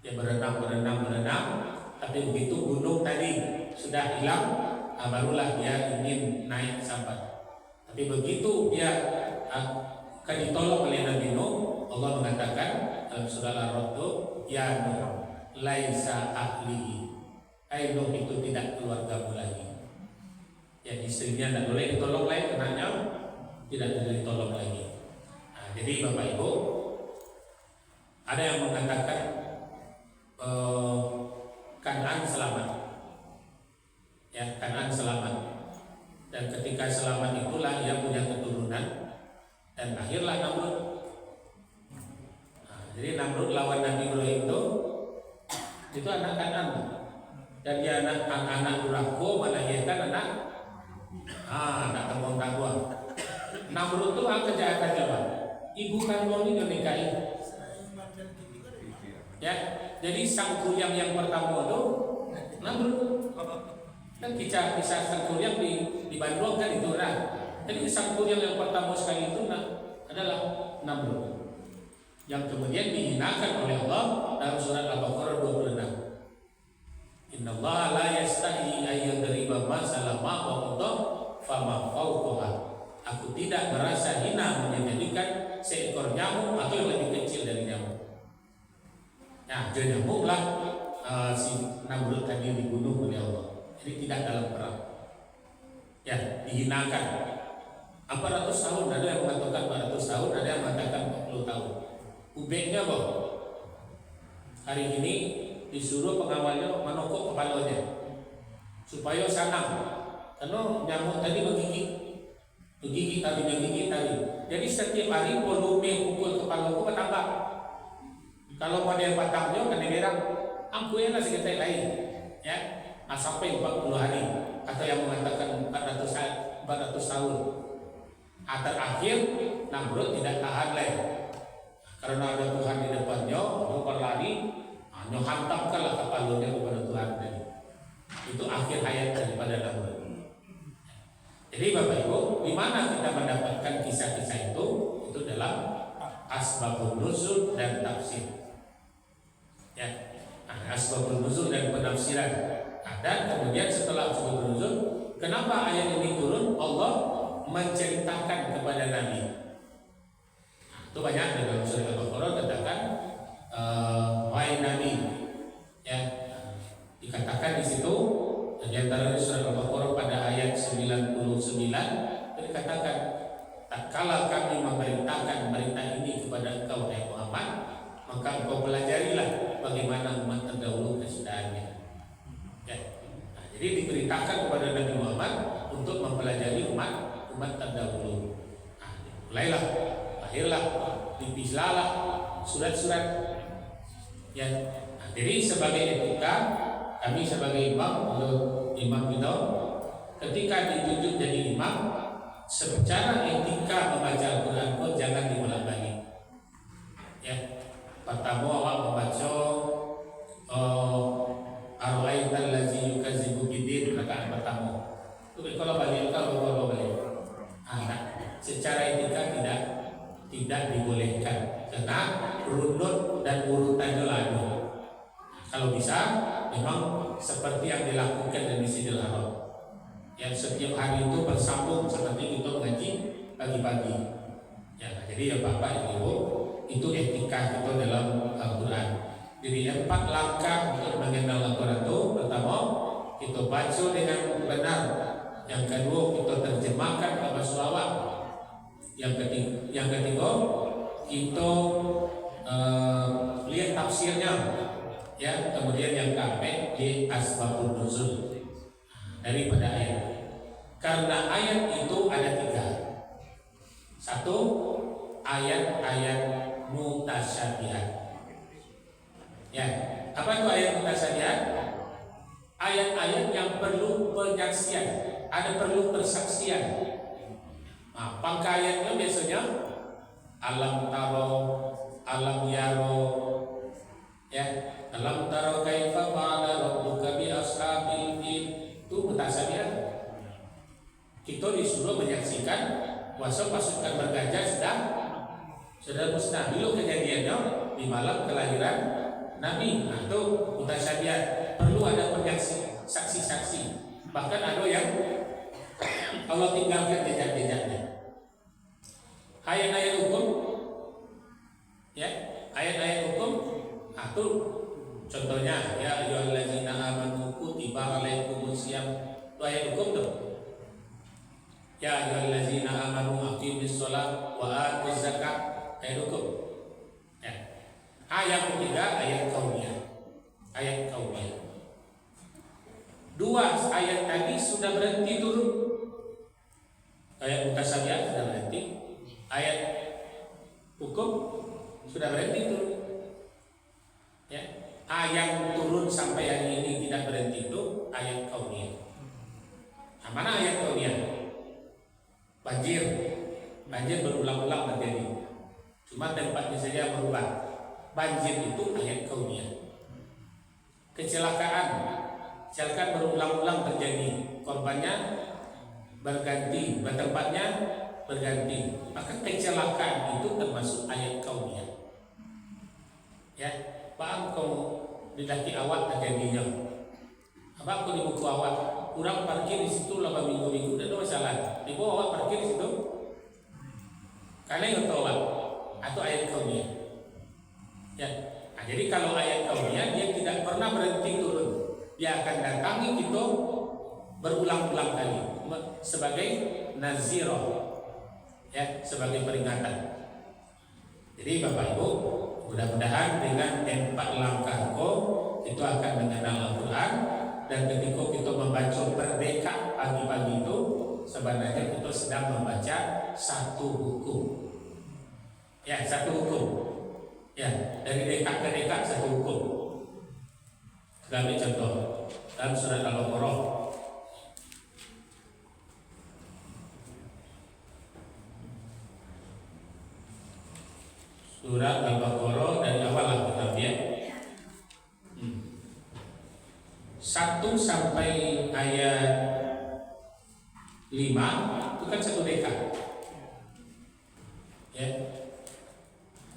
Dia berenang, tapi begitu gunung tadi sudah hilang, barulah dia ingin naik sampan. Tapi begitu dia akan ditolong oleh Nabi Nuh, Allah mengatakan dalam surah Al-A'raf, ya Nuh, laisa ahlihi, Nuh itu tidak keluargamu lagi. Ya, istrinya tidak boleh ditolong lagi, anaknya tidak boleh ditolong lagi. Jadi Bapak Ibu, Ada yang mengatakan Kan'an selamat, ya Kan'an selamat, dan ketika selamat itulah ia punya keturunan dan lahirlah Namrud. Nah, jadi Namrud lawan Nabi Ibrahim itu anak Kan'an, dan dia anak durhaka melahirkan anak tanggung-tanggung. Namrud itu kejahatannya apa? Ibu kandung ini nikahi. Ya, jadi sang kuryang yang pertama itu Namrud. Kan kisah sang kuryang di Bandung kan itu kan. Jadi sang kuryang yang pertama sekali itu adalah Namrud, yang kemudian dihinakan oleh Allah dalam surat Al-Baqarah 26. Innallaha la yastahi ayyadriba masalah ma'wadah fama fawqaha. Aku tidak merasa hina menjadikan seekor nyamuk atau yang lebih kecil dari nyamuk. Nah, jadi nyamuklah si Namrud tadi dibunuh oleh Allah. Jadi tidak dalam perang. Ya, dihinakan. 400 tahun, ada yang mengatakan 400 tahun, ada yang mengatakan 40 tahun. Ubeknya apa? Hari ini disuruh pengawalnya menokok kepalanya supaya sanang, karena nyamuk tadi menggigit tadi. Jadi setiap hari volume pukul kepala aku bertambah. Kalau model batangnya kan dibilang ampunya sekitar lain, ya, sampai 40 hari, atau yang mengatakan 400 tahun. Terakhir Namrud tidak tahan lagi, karena ada Tuhan di depannya, dia berlari, dia hantamkanlah kepalanya kepada Tuhan tadi. Itu akhir hayat daripada Namrud. Jadi Bapak Ibu, di mana kita mendapatkan kisah-kisah itu? Itu dalam asbabun nuzul dan tafsir. Ya, asbabun nuzul dan penafsiran. Dan kemudian setelah asbabun nuzul, kenapa ayat ini turun? Allah menceritakan kepada Nabi. Itu banyak dalam surat Al-Baqarah katakan, wahai Nabi, ya, dikatakan di situ. Di antara surat Al-Baqarah pada ayat 99 dikatakan, tatkala kami memerintahkan berita ini kepada engkau wahai Muhammad, maka engkau pelajarilah bagaimana umat terdahulu kesudahannya. Ya. Nah, jadi diberitakan kepada Nabi Muhammad untuk mempelajari umat terdahulu. Nah, mulailah, lahirlah, dipislahlah surat-surat. Ya. Nah, jadi sebagai etika, kami sebagai imam kita, ketika ditunjuk jadi imam, secara etika membaca Al-Quran pun jangan diulang-ulangi. Ya, pertama awak membaca Ar-Ra'aital ladzi yukadzibu biddin, rakaat pertama. Itu kalau balik secara etika tidak dibolehkan, karena runut dan urutannya lalu. Kalau bisa, memang seperti yang dilakukan di Masjidil Haram, yang setiap hari itu bersambung seperti kita mengaji pagi-pagi. Ya, jadi ya Bapak Ibu, itu etika kita dalam Al-Quran. Jadi 4 langkah untuk mengenal Al-Quran itu: pertama, kita baca dengan benar; yang kedua, kita terjemahkan ke bahasa awam; yang ketiga, kita lihat tafsirnya. Ya, kemudian yang keempat di asbabun nuzul daripada ayat. Karena ayat itu ada 3. 1, ayat-ayat mutasyabihat. Ya, apa itu ayat mutasyabihat? Ayat-ayat yang perlu penyaksian, ada perlu persaksian. Nah, pangka ayatnya biasanya alam taro, alam yaro, ya, alam taro kaifa fa'ala rabbuka bi ashabil fil. Itu mutasyabihat. Kita disuruh menyaksikan bahwa pasukan bergajah sedang musnah. Dulu kejadiannya di malam kelahiran Nabi. Nah, itu mutasyabihat. Perlu ada saksi-saksi. Bahkan ada yang Allah tinggalkan jejak-jejaknya. Ayat-ayat hukum, ya, ayat-ayat hukum. Itu contohnya, ya ayyuhallazina amanu kutiba alaikumusiyam. Itu ayat hukum tuh. Ya ayyuhallazina amanu aqimis shalah wa atuz zakat. Ayat hukum. Ya. Yang ketiga ayat kauniyah. Ayat kauniyah. 2 ayat tadi sudah berhenti turun. Ayat mutasabiyah sudah berhenti. Ayat hukum sudah berhenti turun. Ya. Yang turun sampai hari ini tidak berhenti itu ayat kauniyah. Nah, mana ayat kauniyah? Banjir berulang-ulang terjadi. Cuma tempatnya saja berubah. Banjir itu ayat kauniyah. Kecelakaan berulang-ulang terjadi. Korbannya berganti, tempatnya berganti. Maka kecelakaan itu termasuk ayat kauniyah. Ya, Pak kau di daki awak terjadinya. Apa aku di buku awak? Kurang parkir di situ 8 minggu-minggu, tidak ada masalah. Di bawah awak parkir di situ. Karena yang tahu awak atau ayat kauniyah. Ya, nah, jadi kalau ayat kauniyah dia tidak pernah berhenti turun. Dia akan datangi kita berulang-ulang kali sebagai nazirah, ya, sebagai peringatan. Jadi Bapak Ibu, mudah-mudahan dengan 4 langkah itu akan mengenal Al-Quran. Dan ketika kita membaca Merdeka pagi-pagi itu, sebenarnya kita sedang membaca satu hukum. Ya, satu hukum. Ya, dari dekat ke dekat satu hukum. Kita ambil contoh dalam surat Al-Baqarah. Surat Al-Baqarah dari awal kita lihat 1 sampai ayat 5 itu kan satu dekat. Ya.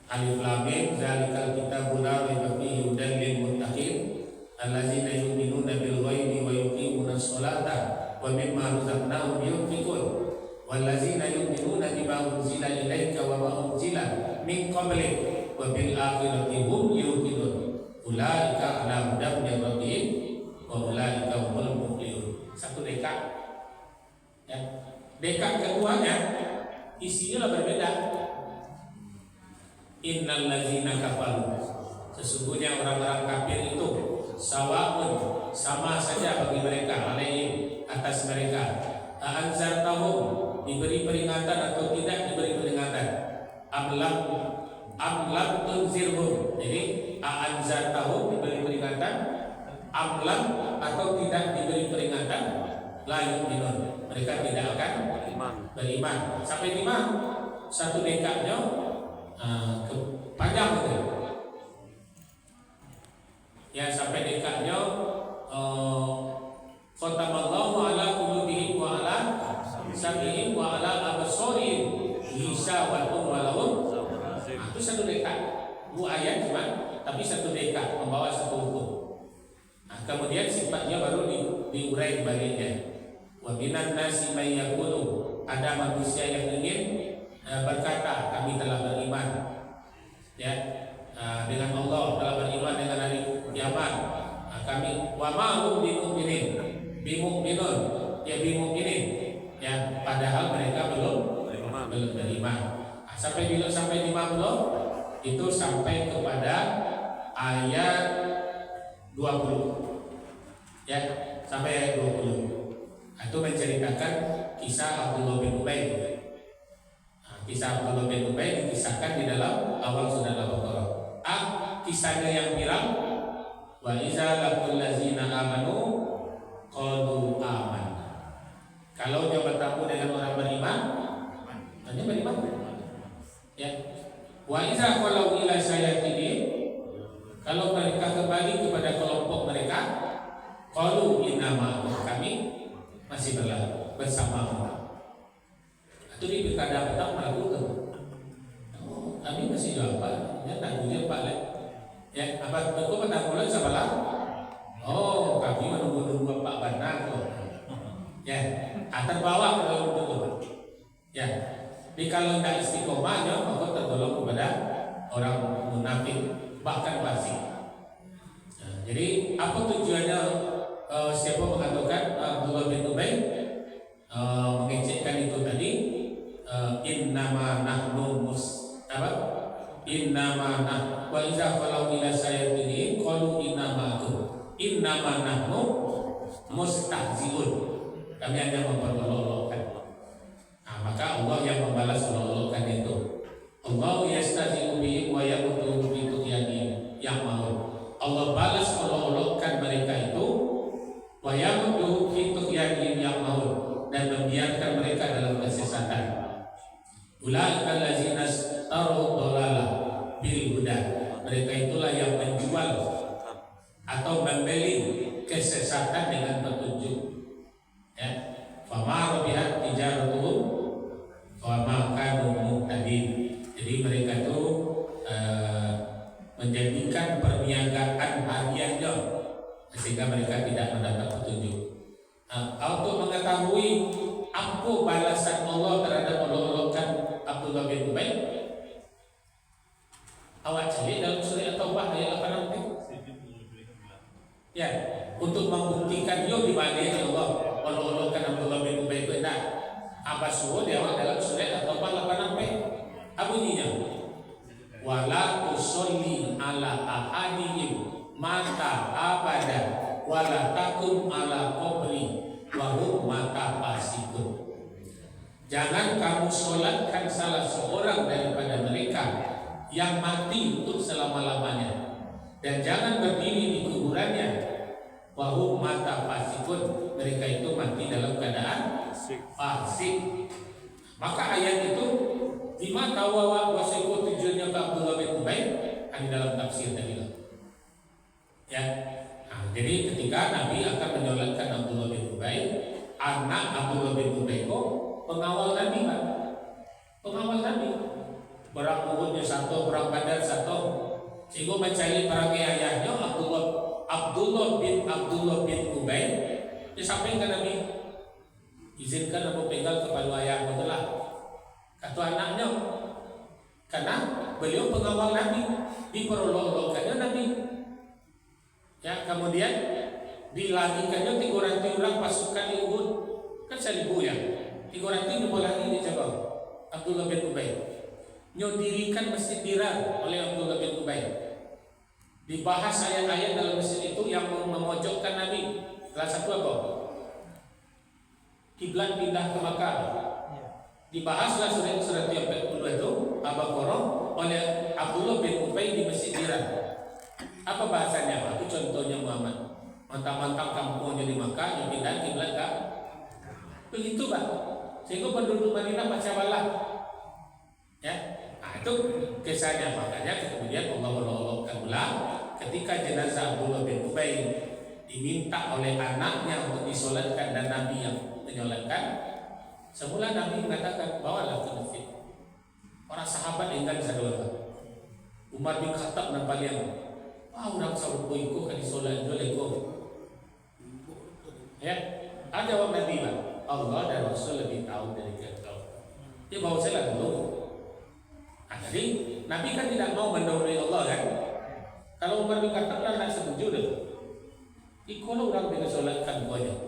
Alif Lam Mim zalikal kitabul la raiba fihi hudan lil muttaqin allazina yu'minuna bil ghaibi wa yuqimuna sholata wa mimma razaqnahum yunfiqun wallazina yu'minuna bima unzila ilaika wa ma unzila min qablik wa bil akhirati hum yuqinun ulaika ala hudan min rabbihim wa ulaika humul muflihun. Satu dekat. Ya. Dekat keduanya isinya berbeda. Innal ladzina kafaru, sesungguhnya orang-orang kafir itu sawa'un, sama saja bagi mereka, alaihim, atas mereka. Anzartahum, diberi peringatan atau tidak diberi peringatan. Amlam tunzirhum, jadi anzartahum diberi peringatan, amlam atau tidak diberi peringatan, la yu'minun, mereka tidak akan beriman. Sampai di mana? Satu dekatnya panjang itu. Ya, sampai dekatnya khatamallahu ala qulubihim wa ala sam'ihim wa ala absarihim ghishawatun wa lahum. Itu satu dekat. 2 ayat cuma, tapi satu dekat membawa satu hukum. Nah, kemudian sifatnya baru diurai baliknya. Wa minan nasi may yaqulu, ada manusia yang ingin berkata kami telah beriman, ya, dengan Allah, telah beriman dengan hari kiamat. Kami wa ma'hum bimu'minun, ya, padahal mereka belum beriman. Sampai bila sampai di mana? Itu sampai kepada ayat 20. Ya, sampai ayat 20. Itu menceritakan kisah Abdullah bin Ubay. Kisah Abdullah bin Ubay dikisahkan di dalam awal surat Al-Baqarah. Kisahnya yang viral, wa iza laqul ladzina amanu qalu amanna. Kalau dia bertemu dengan orang beriman, hanya beriman. Ya. Wa iza qalu ila sayatihim, kalau mereka kembali kepada kelompok mereka, qalu innama, kami masih bersama Allah. Itu di pilkada petang melakukan. Kami masih jawab Pak, ya tangguhnya Pak Lek. Ya, apa betul petang bulan sabalah? Oh, kami menunggu-nunggu Pak Bandar kok. Ya, terbawa kalau betul. Ya, di kalau tidak istiqomahnya maka tergolong kepada orang munafik bahkan fasik. Nah, jadi apa tujuannya? Siapa mengatakan Abdullah bin Ubay mengecekkan itu tadi? Innama nahnu innama nah wa iza innama nahnu mustahziun, kami hanya memperolok-olokkan. Nah, maka Allah yang membalas olok-olokkan itu. Allah yastahzi'u bihim wa yamudduhum fi tughyanihim ya'mahun. Allah balas olok-olokkan mereka itu, wa yamudduhum fi tughyanihim ya'mahun, dan membiarkan mereka dalam kesesatan. Ulaika allazina taru dolalah bil huda. Mereka itulah yang menjual atau membeli kesesatan dengan petunjuk. Ya, fama rabihat tijaratuhum wa ma kanu muhtadin. Jadi mereka itu menjadikan perniagaan hariannya sehingga mereka tidak mendapat petunjuk. Untuk mengetahui apa balasan Allah terhadap olok-olokkan Abdullah bin Ubay, awak cari dalam surah At-Taubah ayat 86. Ya, untuk membuktikan yo di mana Allah olok-olokkan Abdullah bin Ubay itu enak. Apa suruh dia dalam surah At-Taubah 86. Apa bunyinya? Wala tusolli ala ahadihim mata abada wala takum ala qabri wa hum mata fasikun. Jangan kamu solatkan salah seorang daripada mereka yang mati untuk selama-lamanya, dan jangan berdiri di kuburannya. Wa hum mata fasikun, mereka itu mati dalam keadaan fasik. Maka ayat itu lima tawawa wasiko tujuannya ke Abdullah bin Ubay di dalam tafsir tadi. Ya, nah, jadi ketika Nabi akan menyolatkan Abdullah bin Ubay, anak Abdullah bin Ubay kok pengawal Nabi kan? Pengawal Nabi. Perang Uhudnya satu, perang Badar satu. Sehingga mencari perang ayahnya Abdullah bin Ubay disampaikan Nabi, izinkan aku pegang kepala ayahmu telah. Kata anaknya, karena beliau pengawal Nabi, diperolok-olokkannya Nabi. Ya, kemudian dilarikannya 300 orang pasukan di Uhud, kan 1000 ya. 300 ribu lagi dijaga Abdullah bin Ubay. Nyodirikan masjid Dirar oleh Abdullah bin Ubay. Dibahas ayat-ayat dalam masjid itu yang memojokkan Nabi. Salah satu apa? Kiblat pindah ke Makkah. Dibahaslah surat yang kedua itu Al-Baqarah oleh Abdullah bin Ubay di Masjid Dirar. Apa bahasanya? Itu contohnya Muhammad. Mantap-mantap kampungnya di Makkah, yang pindah kiblat kan? Begitu kan? Sehingga penduduk Madinah baca balah. Ya, nah itu kisahnya. Makanya kemudian Allah olok-olokkan ulang ketika jenazah Abdullah bin Ubay diminta oleh anaknya untuk disolatkan dan Nabi yang menyolatkan. Semula Nabi mengatakan bawalah ke masjid. Para sahabat enggan sadar. Umar bin Khattab nampak yang orang sahabat boyko kan disolat oleh ko. Ya, ada jawab Nabi lah. Allah dan Rasul lebih tahu dari kita. Dia bawa saya dulu. Nah, jadi Nabi kan tidak mau mendahului Allah kan. Kalau Umar bin Khattab kan tidak setuju deh. Ikolah orang dengan solatkan banyak.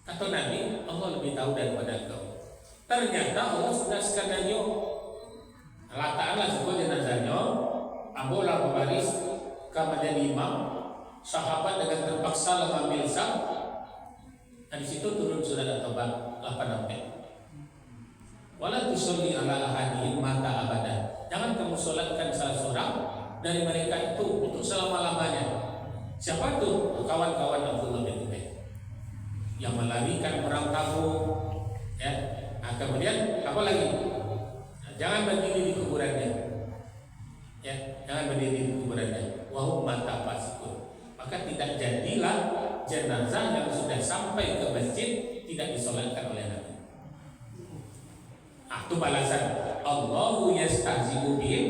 Kata Nabi, Allah lebih tahu daripada kau. Ternyata Allah sudah skenario. Letakkanlah sebuah jenazahnya, ambillah baris, kemudian imam, sahabat dengan terpaksa mengambil sah. Nah, di situ turun surat At-Taubah 86. Wala tusolli ala ahadihim mata abada. Jangan kamu solatkan salah seorang dari mereka itu untuk selama-lamanya. Siapa itu? Kawan-kawan Abdullah bin Ubay yang melarikan perang Tabuk, ya. Nah, kemudian apa lagi? Nah, jangan berdiri di kuburannya, ya. Jangan berdiri di kuburannya. Wahum mata fasikun. Maka tidak jadilah jenazah yang sudah sampai ke masjid tidak disolatkan oleh Nabi. Itu balasan. Allahu yastahzi'u bihim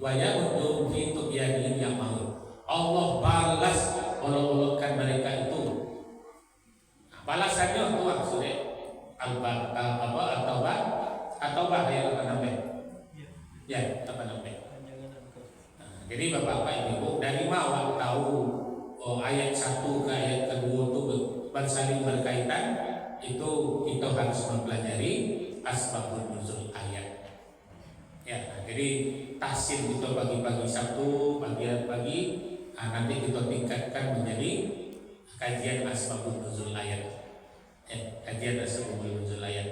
wa yamudduhum fi tughyanihim ya'mahun. Allah balas olok-olokkan mereka itu. Nah, balasannya itu maksudnya At-Taubah ayat 86. Ya, 86. Nah, jadi Bapak-bapak Ibu, dari mana tahu ayat 1 ke ayat kedua itu bersaling berkaitan? Itu kita harus mempelajari asbabun nuzul ayat. Ya, nah, jadi tahsin kita pagi-pagi Sabtu, pagi, nanti kita tingkatkan menjadi kajian asbabun nuzul ayat. Kajian asbabun nuzul ayat.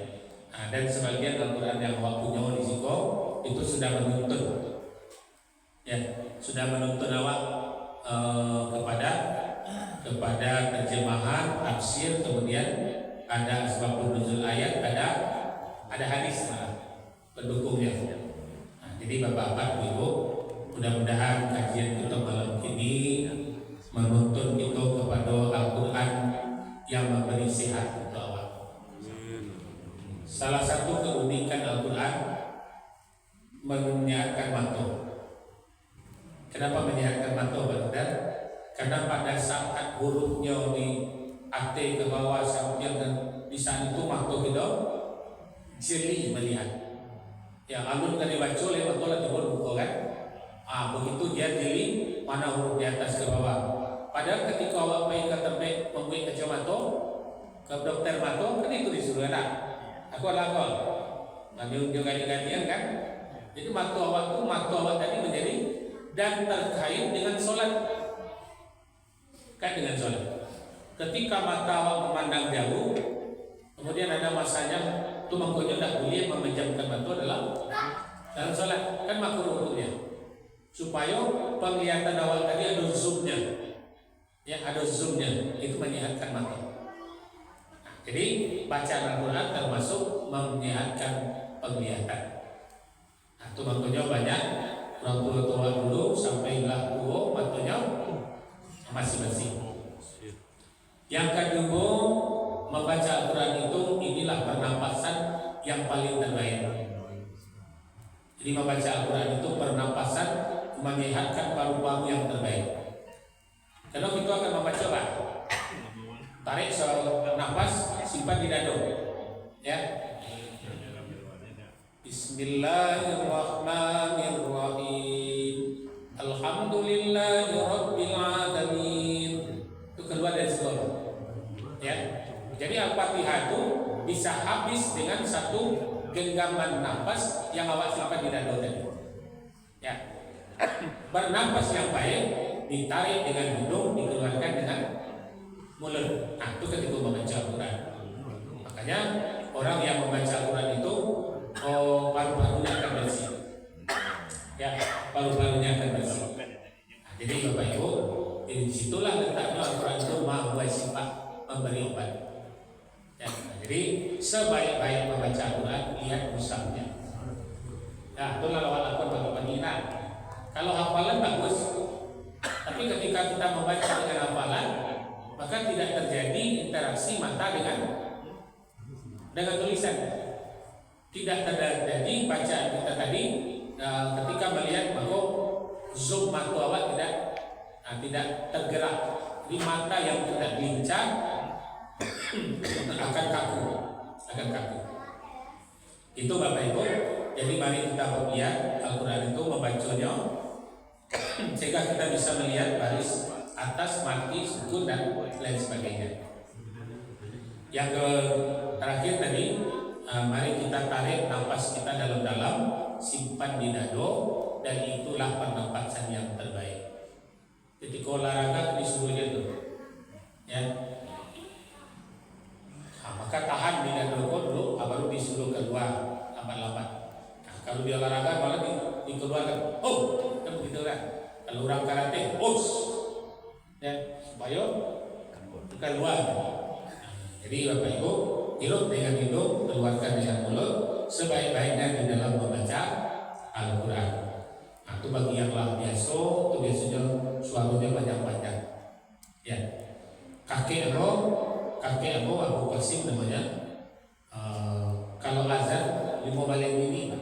Nah, dan sebagian Al-Quran yang awak punya di Siko itu sudah menuntun, ya, sudah menuntun awak kepada terjemahan, tafsir, kemudian ada asbabun nuzul ayat, ada hadis pendukungnya. Nah, jadi Bapak-bapak, Ibu, mudah-mudahan kajian kita malam ini menuntun kita kepada Al-Quran yang memberi sehat untuk awak. Salah satu keunikan Al-Quran menyiarkan mata. Kenapa menyiarkan mata, Bapak? Karena pada saat hurufnya di ate ke bawah sampai dan di saat itu mata kita jeli melihat. Yang alun kan dibaca lewat tolak di buku kan? Begitu dia jeli mana huruf di atas ke bawah. Padahal ketika awak pergi ke tempat membuat kacamata ke dokter mata kan itu disuruh anak. Aku alakol, nanti ganti-gantian kan. Jadi mata awak tadi menjadi dan terkait dengan sholat, kan dengan sholat. Ketika mata awak memandang jauh, kemudian ada masanya itu makanya tidak boleh memejamkan mata dalam sholat, kan makruh hukumnya. Supaya penglihatan awal tadi ada zoomnya, ya ada zoomnya, itu menyehatkan mata. Jadi bacaan Al-Quran termasuk menyehatkan penglihatan. Itu makanya banyak orang tua dulu sampailah tua matanya masing-masing. Yang kedua, membaca Al-Quran itu inilah pernapasan yang paling terbaik. Jadi membaca Al-Quran itu pernapasan menyehatkan paru-paru yang terbaik. Kalau kita akan membaca Pak, tarik nafas, simpan di dada, ya. Bismillahirrahmanirrahim. Alhamdulillahirabbil alamin. Itu keluar dari situ, ya. Jadi Al-Fatihah itu bisa habis dengan satu genggaman nafas yang awak simpan di dada tadi, ya. Bernafas yang baik ditarik dengan hidung, dikeluarkan dengan mulut. Nah, itu ketika membaca Al-Quran. Makanya orang yang membaca Al-Quran itu paru-parunya akan bersih, ya, paru-parunya akan bersih. Nah, jadi Bapak Ibu, di situlah letaknya Al-Quran itu maha sifat memberi obat. Ya, jadi sebaik-baik membaca Al-Quran, lihat mushafnya. Nah, itulah lawan pagi-pagi. Kalau hafalan bagus, tapi ketika kita membaca dengan hafalan, maka tidak terjadi interaksi mata dengan tulisan. Tidak terjadi bacaan kita tadi ketika melihat bahwa zoom mata awak tidak tergerak. Di mata yang tidak lincah akan kaku. Itu Bapak Ibu. Jadi mari kita lihat Al-Quran itu membacanya sehingga kita bisa melihat baris atas, mati, sukun dan lain sebagainya. Yang terakhir tadi, mari kita tarik nafas kita dalam-dalam, simpan di dada, dan itulah pernapasan yang terbaik. Ketika olahraga disuruh itu, ya. Nah, maka tahan di dada dulu, baru disuruh keluar lambat-lambat. Nah, kalau di olahraga malah dikeluarkan, kan begitu kan? Kalau orang karate, ya, supaya keluar. Jadi Bapak Ibu, hirup dengan hidung, keluarkan dengan mulut, sebaik-baiknya di dalam membaca Al-Quran. Nah, itu bagi yang lah biasa, itu biasanya suaranya panjang-panjang. Ya, kakek Abu Qasim namanya. Kalau azan 5 balik ini,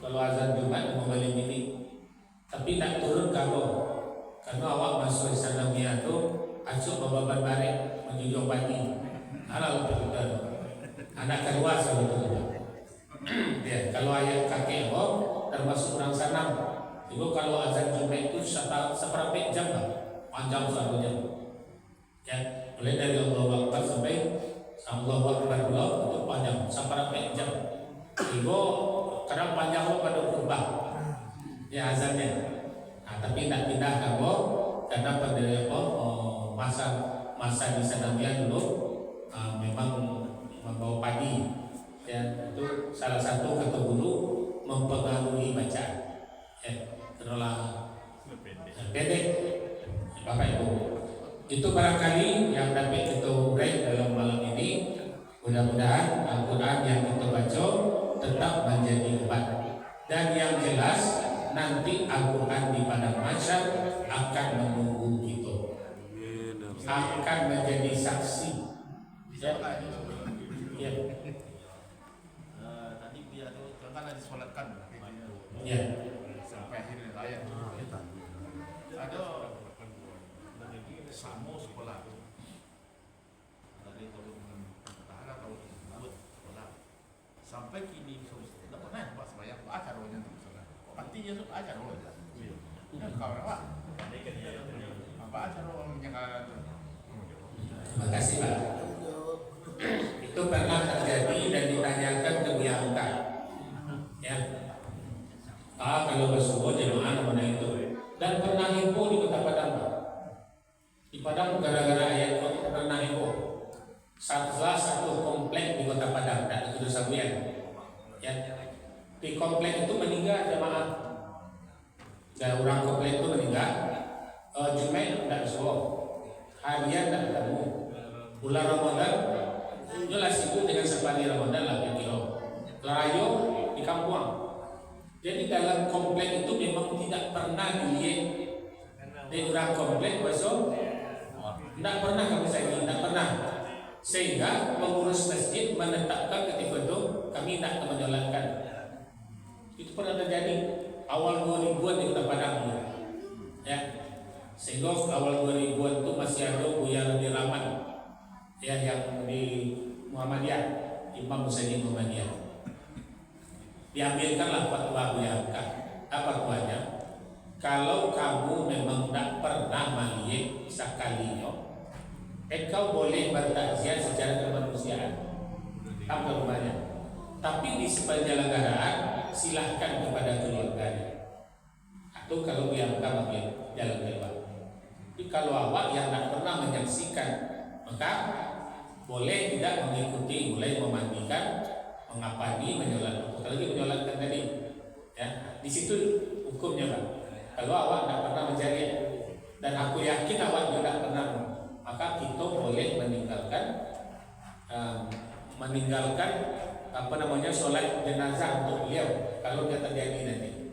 kalau azan Jumat 5 balik ini, tapi tak turun kamu, karena awak masuk sana Mia tu acuk babat barek menjunjung pagi halal betul anak kedua sebetulnya. Ya, kalau ayat kakek awak termasuk orang sanam itu kalau azan Jumat itu seperempat jam lah, panjang satunya, ya, mulai dari Allahu Akbar sampai Allahu Akbar itu panjang seperempat jam. Ibu kadang panjang pada berubah ya azannya. Nah, tapi tidak pindah kamu karena pada masa masa di Sanawiyah dulu memang membawa padi, ya itu salah satu kata guru mempengaruhi bacaan, ya karena pendek Bapak Ibu. Itu barangkali yang dapat kita urai dalam malam ini. Mudah-mudahan Al-Quran yang kita baca tetap menjadi obat, dan yang jelas nanti Al-Quran di padang mahsyar akan menunggu kita, akan menjadi saksi. Ya. Tadi dia tuh kan ada disolatkan Ya. sampai akhir ayat. Ada samo sekolah dari tahun pertahanan tahun buat sekolah sampai kini tidak pernah pak sebanyak acara orang yang sekolah. Pasti dia suka acara orang. Ya kau apa? Apa acara orang yang Terima kasih Pak. Itu pernah terjadi dan ditanyakan ke Bianca. Ya. Kalau bersubuh jemaah mana itu? Dan pernah heboh di Kota Padang Pak. Di Padang gara-gara ayat itu pernah heboh. Salah satu komplek di Kota Padang, dan itu Sabuyan. Ya. Di komplek itu meninggal jemaah. Dan orang komplek itu meninggal. Jumat tidak bersubuh. Harian tidak ketemu. Bulan Ramadan jelas itu dengan sepadi Ramadan lah kilo. Larayo di kampung. Jadi dalam komplek itu memang tidak pernah dilihat di orang komplek besok. Tidak pernah kami saya tidak pernah. Sehingga pengurus masjid menetapkan ketika itu kami tidak menjalankan. Itu pernah terjadi awal 2000-an di Kota Padang. Ya. Sehingga awal 2000-an itu masih ada Buya Rudi Rahman, ya yang di Muhammadiyah, Imam Husaini Muhammadiyah. Diambilkanlah fatwa Buya Hamka. Apa fatwanya? Kalau kamu memang tidak pernah melihat sekalinya, engkau boleh bertakziah secara kemanusiaan. Apa rumahnya? Tapi di penyelenggaraan silahkan kepada keluarganya. Atau kalau Buya Hamka ambil jalan keluar. Tapi kalau awak yang tidak pernah menyaksikan, maka boleh tidak mengikuti, mulai memandikan, mengapani, menyolatkan. Apalagi menyolatkan tadi, ya di situ hukumnya Pak. Kalau awak tidak pernah mencari, dan aku yakin awak juga tidak pernah, maka kita boleh meninggalkan apa namanya sholat jenazah untuk beliau kalau dia terjadi nanti.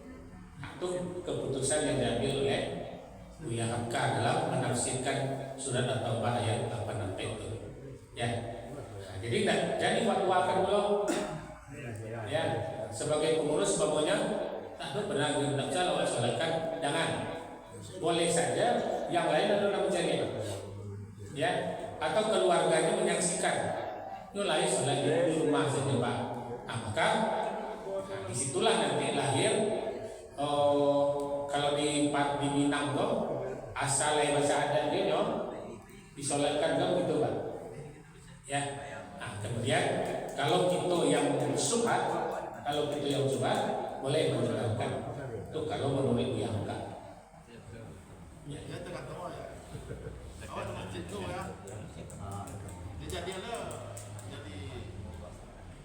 Itu keputusan yang diambil oleh Buya Hamka dalam menafsirkan surat At-Taubah ayat 86 itu. Ya. Nah, jadi tidak jadi fatwakan dulu. Ya, sebagai pengurus pokoknya tak pernah tidak salah sholatkan, jangan. Boleh saja yang lain adalah mencari. Ya, atau keluarganya menyaksikan. Itu lain sholat di rumah saja Pak. Nah, maka disitulah nanti lahir. Kalau di Minang tuh asal bahasa adat dia disolatkan kan gitu Pak. Ya. Nah, kemudian kalau kita yang subhat, boleh menjalankan. Itu kalau menurut Buya Hamka. ya tengah tahu ya. Awak dengan itu ya. Dia jadi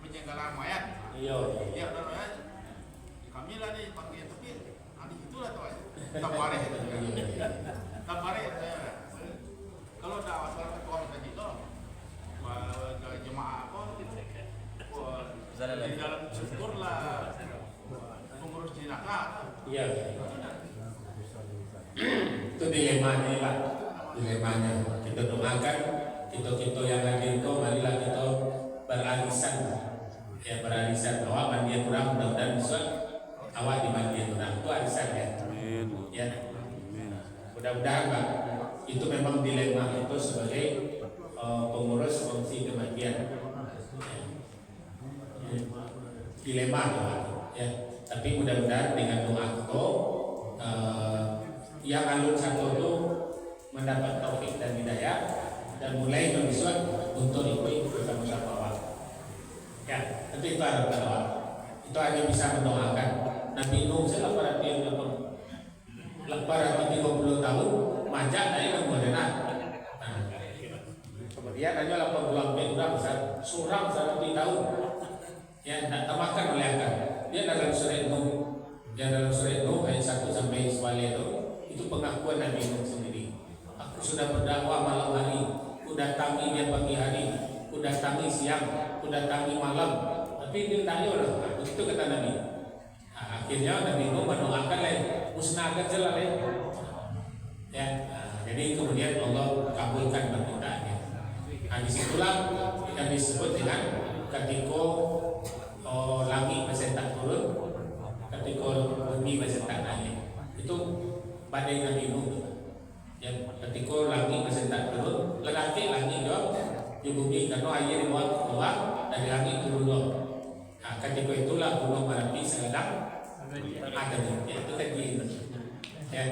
penjagalan mayat. Iya. Iya namanya. Kami lah nih panggil tapi nanti itulah tuh ya. Tapare. Kalau dah asal ketua tadi itu jemaah apa di dalam syukur lah pengurus jenazah. Iya. Itu dilemanya Pak. Dilemanya kita doakan kita yang hadir itu marilah kita berarisan. Ya berarisan bahwa mandian kurang mudah-mudahan bisa awak di mandian kurang itu arisan ya. Ya. Mudah-mudahan Pak. Itu memang dilema itu sebagai pengurus fungsi kematian. Dilema ya. Tapi mudah-mudahan dengan doa itu yang alun satu itu mendapat taufik dan hidayah dan mulai berisuan untuk ikut bersama-sama awak. Ya, tapi itu harapan awak. Itu hanya bisa mendoakan. Nabi Nuh saya 830 tahun majak dari kemudian. Kemudian hanya lapor buang orang surang 1 tahun. Ya, tak termakan oleh akal. Dia dalam surah Nuh. Dia dalam surah Nuh ayat 1 sampai 9 itu pengakuan Nabi Nuh sendiri. Aku sudah berdakwah malam hari, ku datangi dia pagi hari, ku datangi siang, ku datangi malam. Tapi dia tanya orang, begitu kata Nabi. Nah, akhirnya Nabi Nuh mendoakan musnahkan jelas ya. Jadi kemudian Allah kabulkan permintaannya. Nah, disitulah yang disebut dengan ketika langit bersentak turun, ketika bumi bersentak naik. Itu badai Nabi Nuh. Ya, ketika langit bersentak turun, lelaki langit di bumi karena air dibawa keluar dari langit turun. Nah, ketika itulah gunung Merapi sedang ada itu kajian. Ya.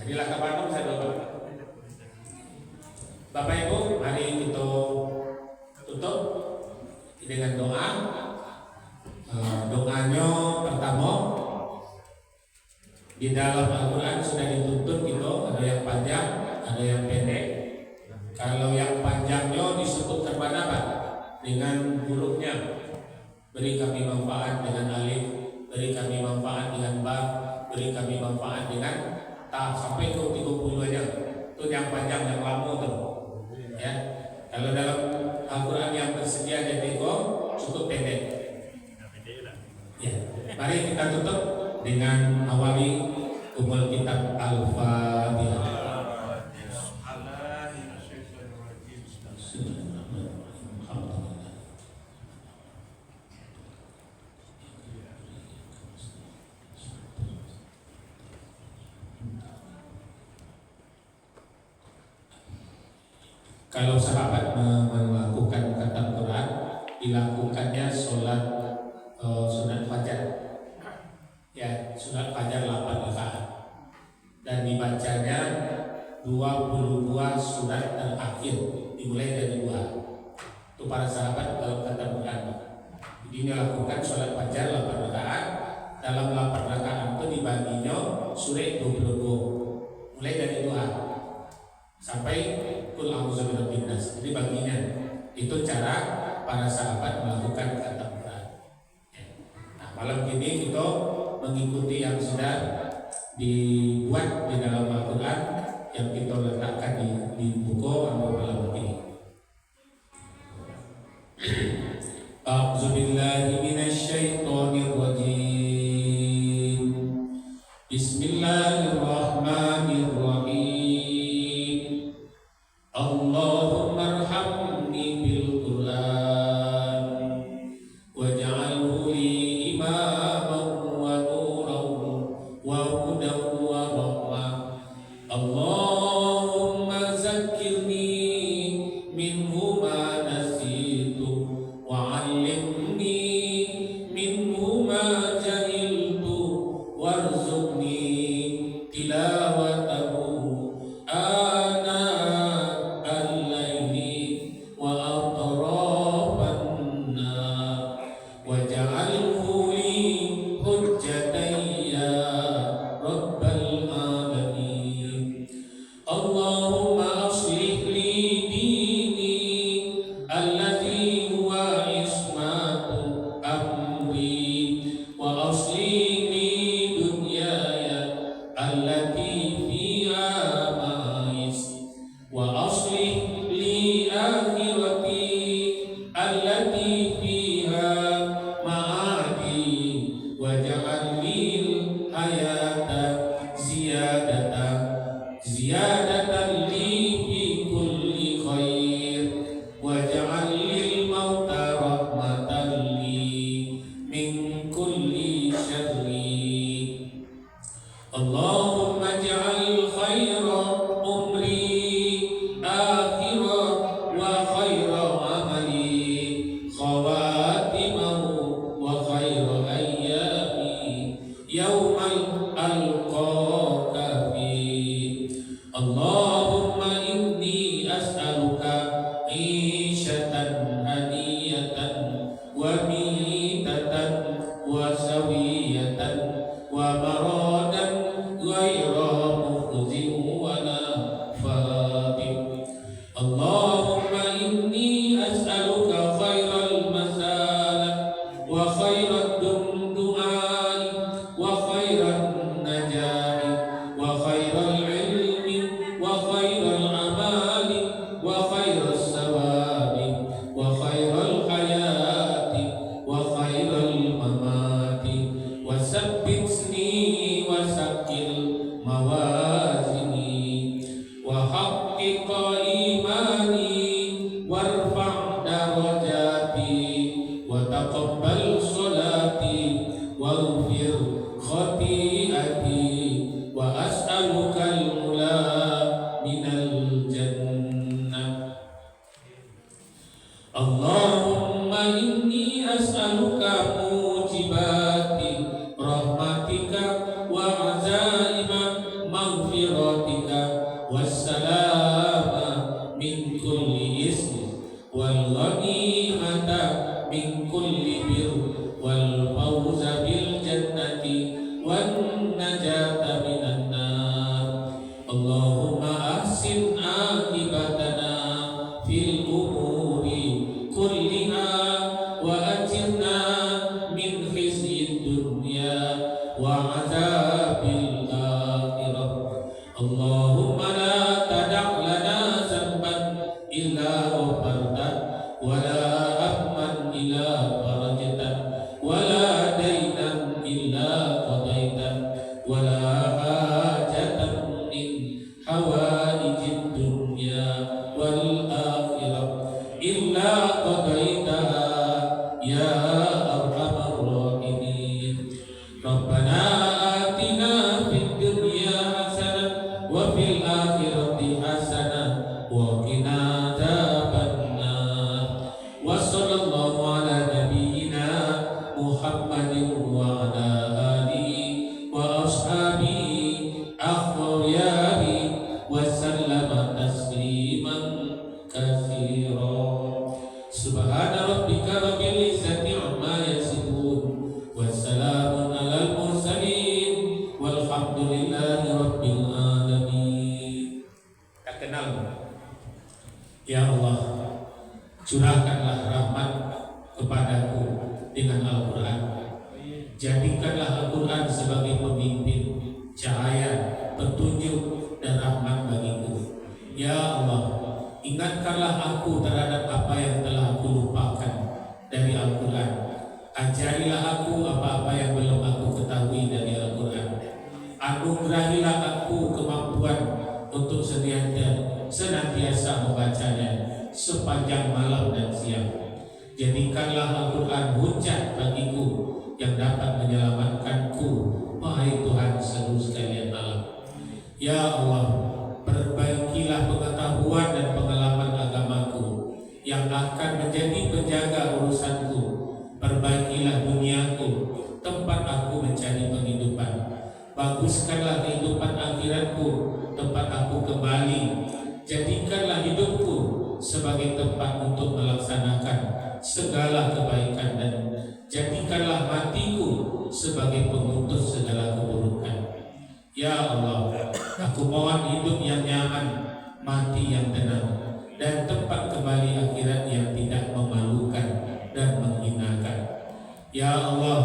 Jadilah ke Bandung saya dulu. Bapak Ibu, mari kita tutup dengan doa. Doanya pertama di dalam Al-Quran sudah dituntut gitu, ada yang panjang, ada yang pendek. Kalau yang panjangnya disebutkan pada apa? Dengan hurufnya. Beri kami manfaat dengan alif, beri kami manfaat dengan ba, beri kami manfaat dengan ta, sampai ke 30 aja. Itu yang panjang, yang lama tuh. Ya. Kalau dalam Al-Quran yang tersedia ada 3 cukup pendek. Ya. Mari kita tutup dengan awali umul kitab Al-Fatihah. Kalau sahabat melakukan khatam Quran, dilakukannya sholat sunat fajar. Ya, sunat fajar 8 rakaat. Dan dibacanya 22 surat terakhir, dimulai dari 2. Itu para sahabat dalam khatam Quran. Jadi dilakukan sholat fajar 8 rakaat. Dalam 8 rakaat itu dibaginya surah 22. Mulai dari 2 sampai kul a'udzu birabbin nas. Jadi baginya itu cara para sahabat melakukan khatam Quran. Nah, malam ini kita mengikuti yang sudah dibuat di dalam Al-Quran yang kita letakkan di buku Amal malam ini. A'udzu billahi minasyaitonir rajim. Bismillahirrahmanirrahim. Allahumma arhamni bil Qur'an waj'alhu li imaman wa nuran wa hudan wa rahmah. Allahumma zakkirni minhu ma nasitu wa 'allimni minhu ma jahiltu warzuqni tilawatahu Allah wassalama min kulli ism wal ghanimata min kulli bir wal fawza bil jannati wan najata minan nar. Allahumma ahsin akibatana fil umuri kulliha wa ajirna min khizyid dunya wa azabil akhirah. Allahumma la tada' lana zamban illa ghafarta wa la hamman illa farajta wa la daynan illa qadaita wa la hajatan min hawaijid dunya wal akhirah illa qadaitaha ya arhamar rahimin. Rabbana atina fid dunya hasanah wa fil akhirati hasanah wa qina adzabannar. Wa sallallahu ala nabiyyina Muhammadin wa ala alihi wa ashabihi akhyari wa sallama tasliman katsira. Subhana rabbika rabbil izzati amma yasifun wa salamun alal mursalin walhamdulillahi rabbil alamin. Tak kenal. Ya Allah, curahkanlah rahmat kepadaku dengan Al-Quran. Jadikanlah Al-Quran sebagai pemimpin, cahaya, petunjuk dan rahmat bagiku. Ya Allah, ingatkanlah aku terhadap apa yang telah aku lupakan dari Al-Quran. Ajarilah aku apa-apa yang belum aku ketahui dari Al-Quran. Anugerahilah aku kemampuan untuk senantiasa membacanya sepanjang malam dan siang. Jadikanlah Al-Quran hujjah bagiku yang dapat menyelamatkanku, wahai Tuhan seluruh sekalian alam. Ya Allah, perbaikilah pengetahuan dan pengalaman agamaku yang akan menjadi penjaga urusanku. Perbaikilah duniaku, tempat aku mencari penghidupan. Baguskanlah kehidupan akhiratku, tempat aku kembali. Jadikanlah hidupku sebagai tempat untuk melaksanakan segala kebaikan, dan jadikanlah matiku sebagai pengutus segala keburukan. Ya Allah, aku mohon hidup yang nyaman, mati yang tenang, dan tempat kembali akhirat yang tidak memalukan dan menghinakan. Ya Allah,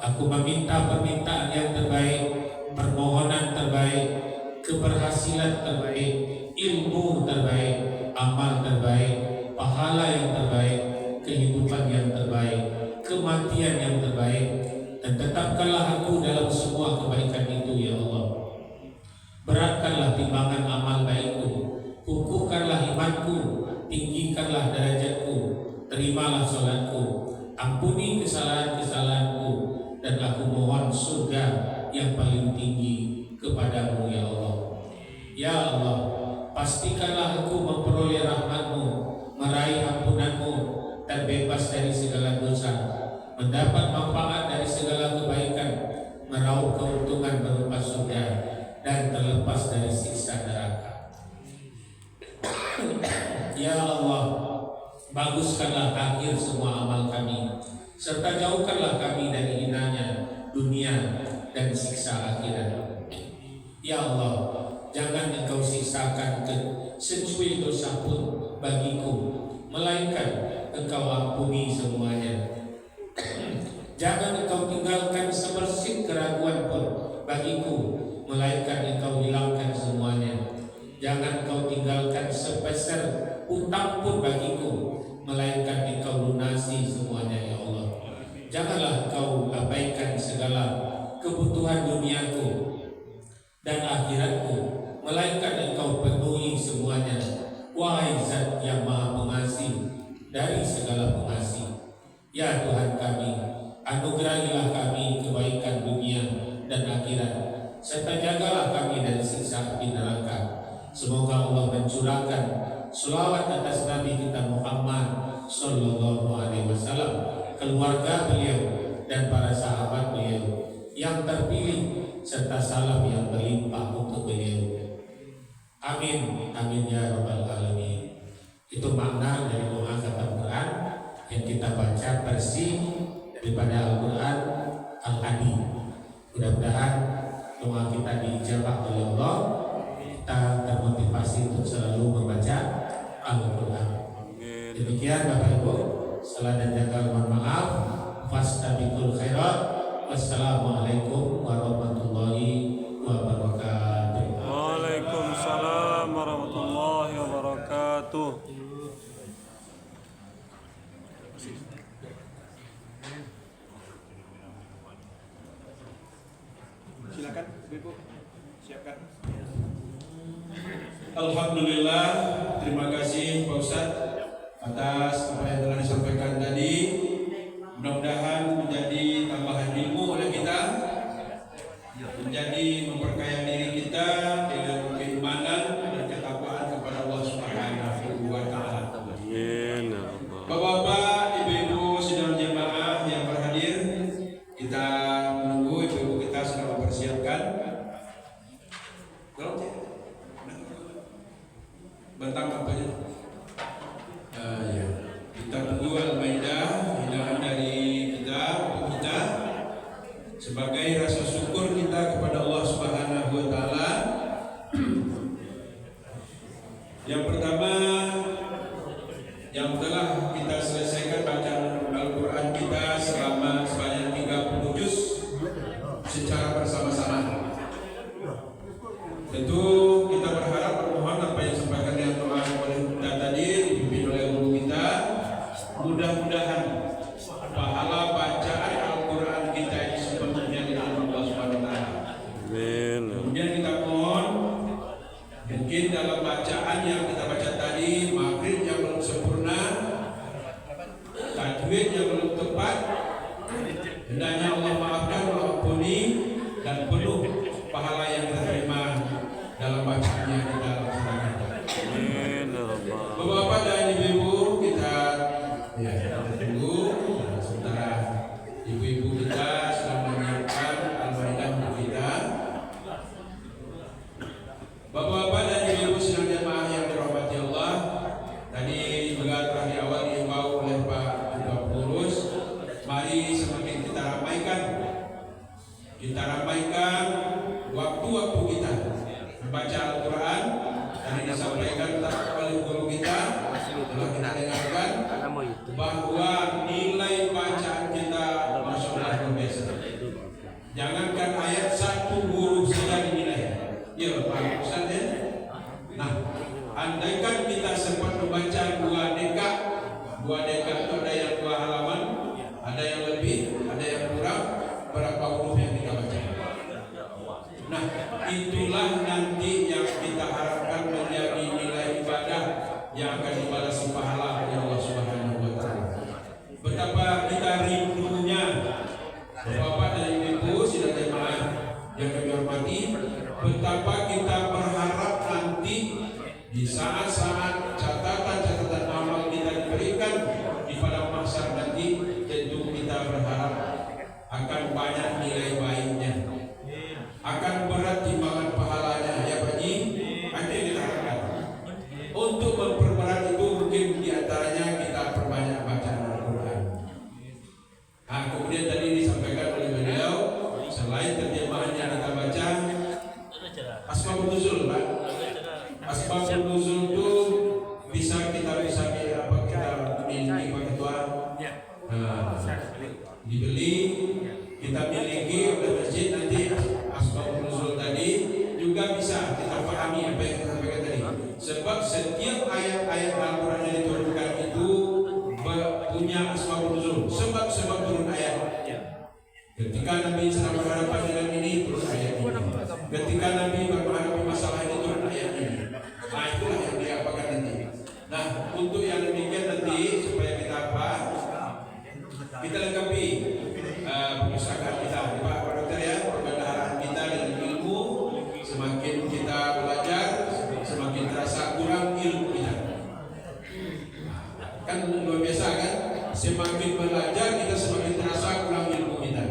aku meminta permintaan yang terbaik, permohonan terbaik, keberhasilan terbaik, ilmu terbaik, amal terbaik, pahala yang terbaik, kehidupan yang terbaik, kematian yang terbaik, dan tetapkanlah aku dalam semua kebaikan itu. Ya Allah, beratkanlah timbangan amal baikku, kukuhkanlah imanku, tinggikanlah derajatku, terimalah sholatku, ampuni kesalahan-kesalahanku, dan aku mohon surga yang paling tinggi kepadamu. Ya Allah, ya Allah, pastikanlah aku memperoleh rahmat-Mu, meraih ampunan-Mu, dan bebas dari segala dosa, mendapat manfaat dari segala kebaikan, meraup keuntungan berupa surga, dan terlepas dari siksa neraka. Ya Allah, baguskanlah akhir semua amal kami, serta jauhkanlah kami dari hinanya dunia dan siksa akhirat. Ya Allah, jangan Engkau sisakan secuil dosa pun bagiku, melainkan Engkau ampuni semuanya. Jangan Engkau tinggalkan sebersih keraguan pun bagiku, melainkan Engkau hilangkan semuanya. Jangan Engkau tinggalkan sepeser utang pun bagiku, melainkan Engkau lunasi semuanya. Ya Allah, janganlah Engkau abaikan segala kebutuhan duniaku dan akhiratku, melainkan Engkau penuhi semuanya. Wahai Zat yang Maha Pengasih dari segala pengasih. Ya Tuhan kami, anugerahilah kami kebaikan dunia dan akhirat, serta jagalah kami dari siksa api neraka. Semoga Allah mencurahkan selawat atas Nabi kita Muhammad Sallallahu Alaihi Wasallam, keluarga beliau dan para sahabat beliau yang terpilih, serta salam yang berlimpah untuk beliau. Amin, amin ya rabbal alamin. Itu makna dari doa khatam Quran yang kita baca bersih daripada Al-Quran Al-Hadi. Mudah-mudahan doa kita diijabah oleh Allah, kita termotivasi untuk selalu membaca Al-Quran. Demikian Bapak Ibu, salah dan jaga mohon maaf. Fastabiqul khairat. Wassalamualaikum warahmatullahi wabarakatuh. Waalaikumsalam warahmatullahi wabarakatuh. Silakan Ibu, siapkan. Alhamdulillah, terima kasih Pak Ustadz atas apa yang telah disampaikan tadi. Mudah-mudahan menjadi tambahan ilmu oleh kita, menjadi memperkaya diri kita dengan keimanan dan ketakwaan kepada Allah Subhanahu wa Ta'ala. Amin ya rabbal. Bapak-bapak, ibu-ibu sidang jemaah yang berhadir, kita menunggu ibu-ibu kita sedang mempersiapkan. Bentang apanya? Ya. Kita tunggu Al-Maidah, hinaan dari kita untuk kita sebagai rasa syukur kita kepada Allah Subhanahu wa Ta'ala. Yang pertama, yang telah kita selesaikan bacaan Al-Quran kita selama sebanyak 30 juz secara bersama-sama. Tentu kita berharap bermohon apa yang disampaikan dengan doa oleh kita tadi dipimpin oleh guru kita, mudah-mudahan pahala bacaan Al-Quran kita ini sepenuhnya dengan Allah Subhanahu wa Ta'ala. Amin. Kemudian kita mohon, mungkin dalam bacaan yang kita baca tadi, makhrij yang belum sempurna, tajwid yang belum tepat, hendaknya Allah maafkan, Allah ampuni, dan penuh pahala yang kita terima dalam bacaan yang kita laksanakan. Amin ya rabbal. Bapak-bapak dan ibu-ibu, kita tunggu sementara ibu-ibu kita sedang menyiapkan Al-Maidah untuk kita. Bapak-bapak dan ibu-ibu sidang jemaah yang dirahmati Allah, tadi juga telah di awal diimbau oleh Pak Ketua Pengurus, mari semakin kita ramaikan waktu-waktu kita membaca Al-Quran. Tadi disampaikan oleh guru kita, telah kita dengarkan bahwa nilai bacaan kita Masya Allah luar biasa. Jangankan ayat satu huruf saja dinilai. Ya Pak Ustaz ya. Nah, andaikan kita sempat membaca 2 deka itu ada yang 2 halaman, ada yang lebih, ada yang kurang, berapa huruf yang kita baca. Nah, itulah nanti yang kita harapkan menjadi nilai ibadah yang akan dibalas pahala oleh Allah Subhanahu wa Ta'ala. Betapa kita rindunya Bapak dan Ibu sidang jemaah yang kami hormati, betapa kita berharap nanti di saat-saat catatan-catatan amal kita diberikan di padang mahsyar nanti, tentu kita berharap akan banyak nilai baiknya, akan berat timbangan pahalanya, ya Pak Ji. Ada yang kita harapkan. Untuk memperberat itu mungkin diantaranya kita perbanyak bacaan Al-Quran. Nah, kemudian tadi disampaikan oleh beliau, selain terjemahan yang kita baca, asbabun nuzul, Pak. Asbabun nuzul itu bisa kita miliki Pak Ketua. Dibeli, kita miliki oleh masjid nanti. Asbabun nuzul tadi juga bisa kita pahami apa yang kita sampaikan tadi. Sebab setiap ayat-ayat Al-Quran yang diturunkan itu punya asbabun nuzul, sebab-sebab turun ayat. Ketika Nabi sedang berhadapan dengan ini, turun ayat ini. Ketika Nabi menghadapi masalah ini, turun ayat ini. Nah, itulah yang diapakan nanti. Nah, untuk yang demikian nanti supaya kita apa? Kita lengkapi perpustakaan kita, Pak Dokter ya, perbendaharaan kita dengan ilmu. Semakin kita belajar, semakin terasa kurang ilmu kita. Kan luar biasa kan? Semakin belajar kita semakin terasa kurang ilmu kita.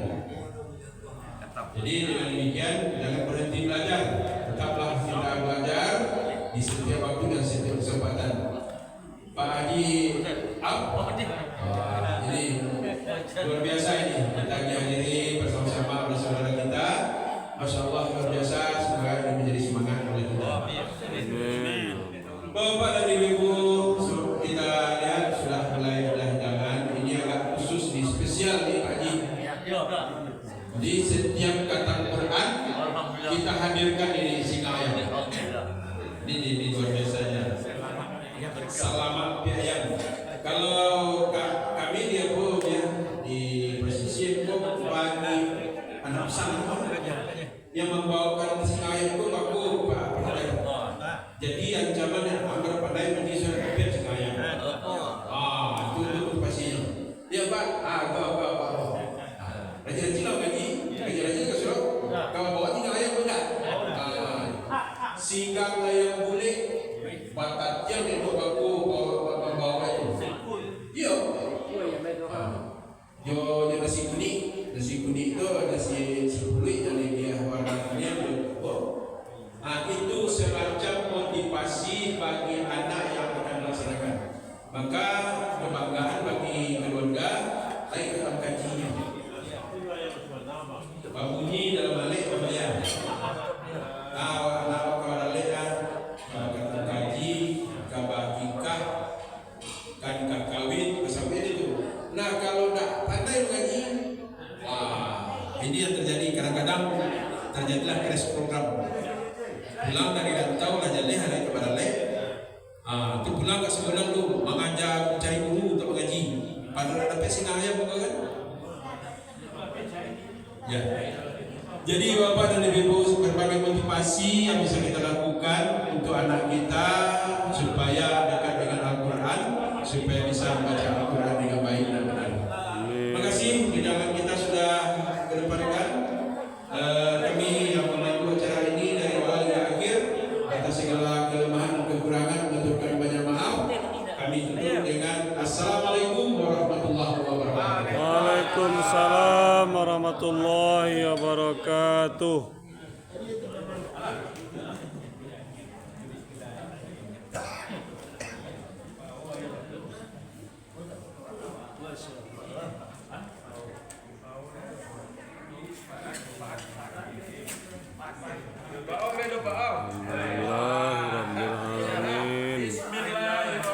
Jadi dengan demikian jangan berhenti belajar, tetaplah kita belajar setiap waktu dan setiap kesempatan. Pak Haji ini luar biasa ini kita dihadiri bersama-sama oleh saudara kita. Masya Allah luar biasa, semoga ini menjadi semangat oleh kita. Amin. Bapak dan Ibu, kita lihat sudah mulai ada hidangan. Ini agak khusus nih, spesial nih Pak Haji. Di setiap kata Quran kita hadirkan ini singa ayam. Ini luar biasanya. Selamat ayam. Kalau kami dia di posisi bagi anak santri yang membawakan singa ayam itu aku Pak. Jadi ancamannya agar pandai menjadi seorang singa ayam. Itu pastinya. Ya Pak, Raja-raja lah gaji, raja-raja ke suruh. Kalau bawa singa ayam enggak? Singa ayam boleh, batatnya itu aku bawa itu. Iya. Yo nasi kuning itu nasi kulit jadi dia warnanya itu semacam motivasi bagi anak yang akan melaksanakan. Maka kebanggaan bagi keluarga baik dalam kajinya. Bunyi dalam balik apa ya? Anak kawan lekan, kata kaji, kabakikah, kan kakawin, sampai itu. Nah kalau tak pandai mengaji, ini yang terjadi kadang-kadang terjadilah crash program. Pulang dari rantau lah jadi hari kepada le. Tu pulang ke sekolah tu mengajar cari guru untuk mengaji. Padahal ada singa ayam bukan kan? Ya. Jadi Bapak dan Ibu, berbagai motivasi yang bisa kita lakukan untuk anak kita supaya dekat dengan Al-Quran, supaya bisa membaca Al-Quran dengan baik dan benar. Terima kasih, hidangan kita sudah kedepankan. Kami yang memandu acara ini dari awal hingga akhir, atas segala kelemahan dan kekurangan mengaturkan banyak maaf. Kami tutup dengan Assalamualaikum warahmatullahi wabarakatuh. Waalaikumsalam warahmatullahi wabarakatuh. Bapak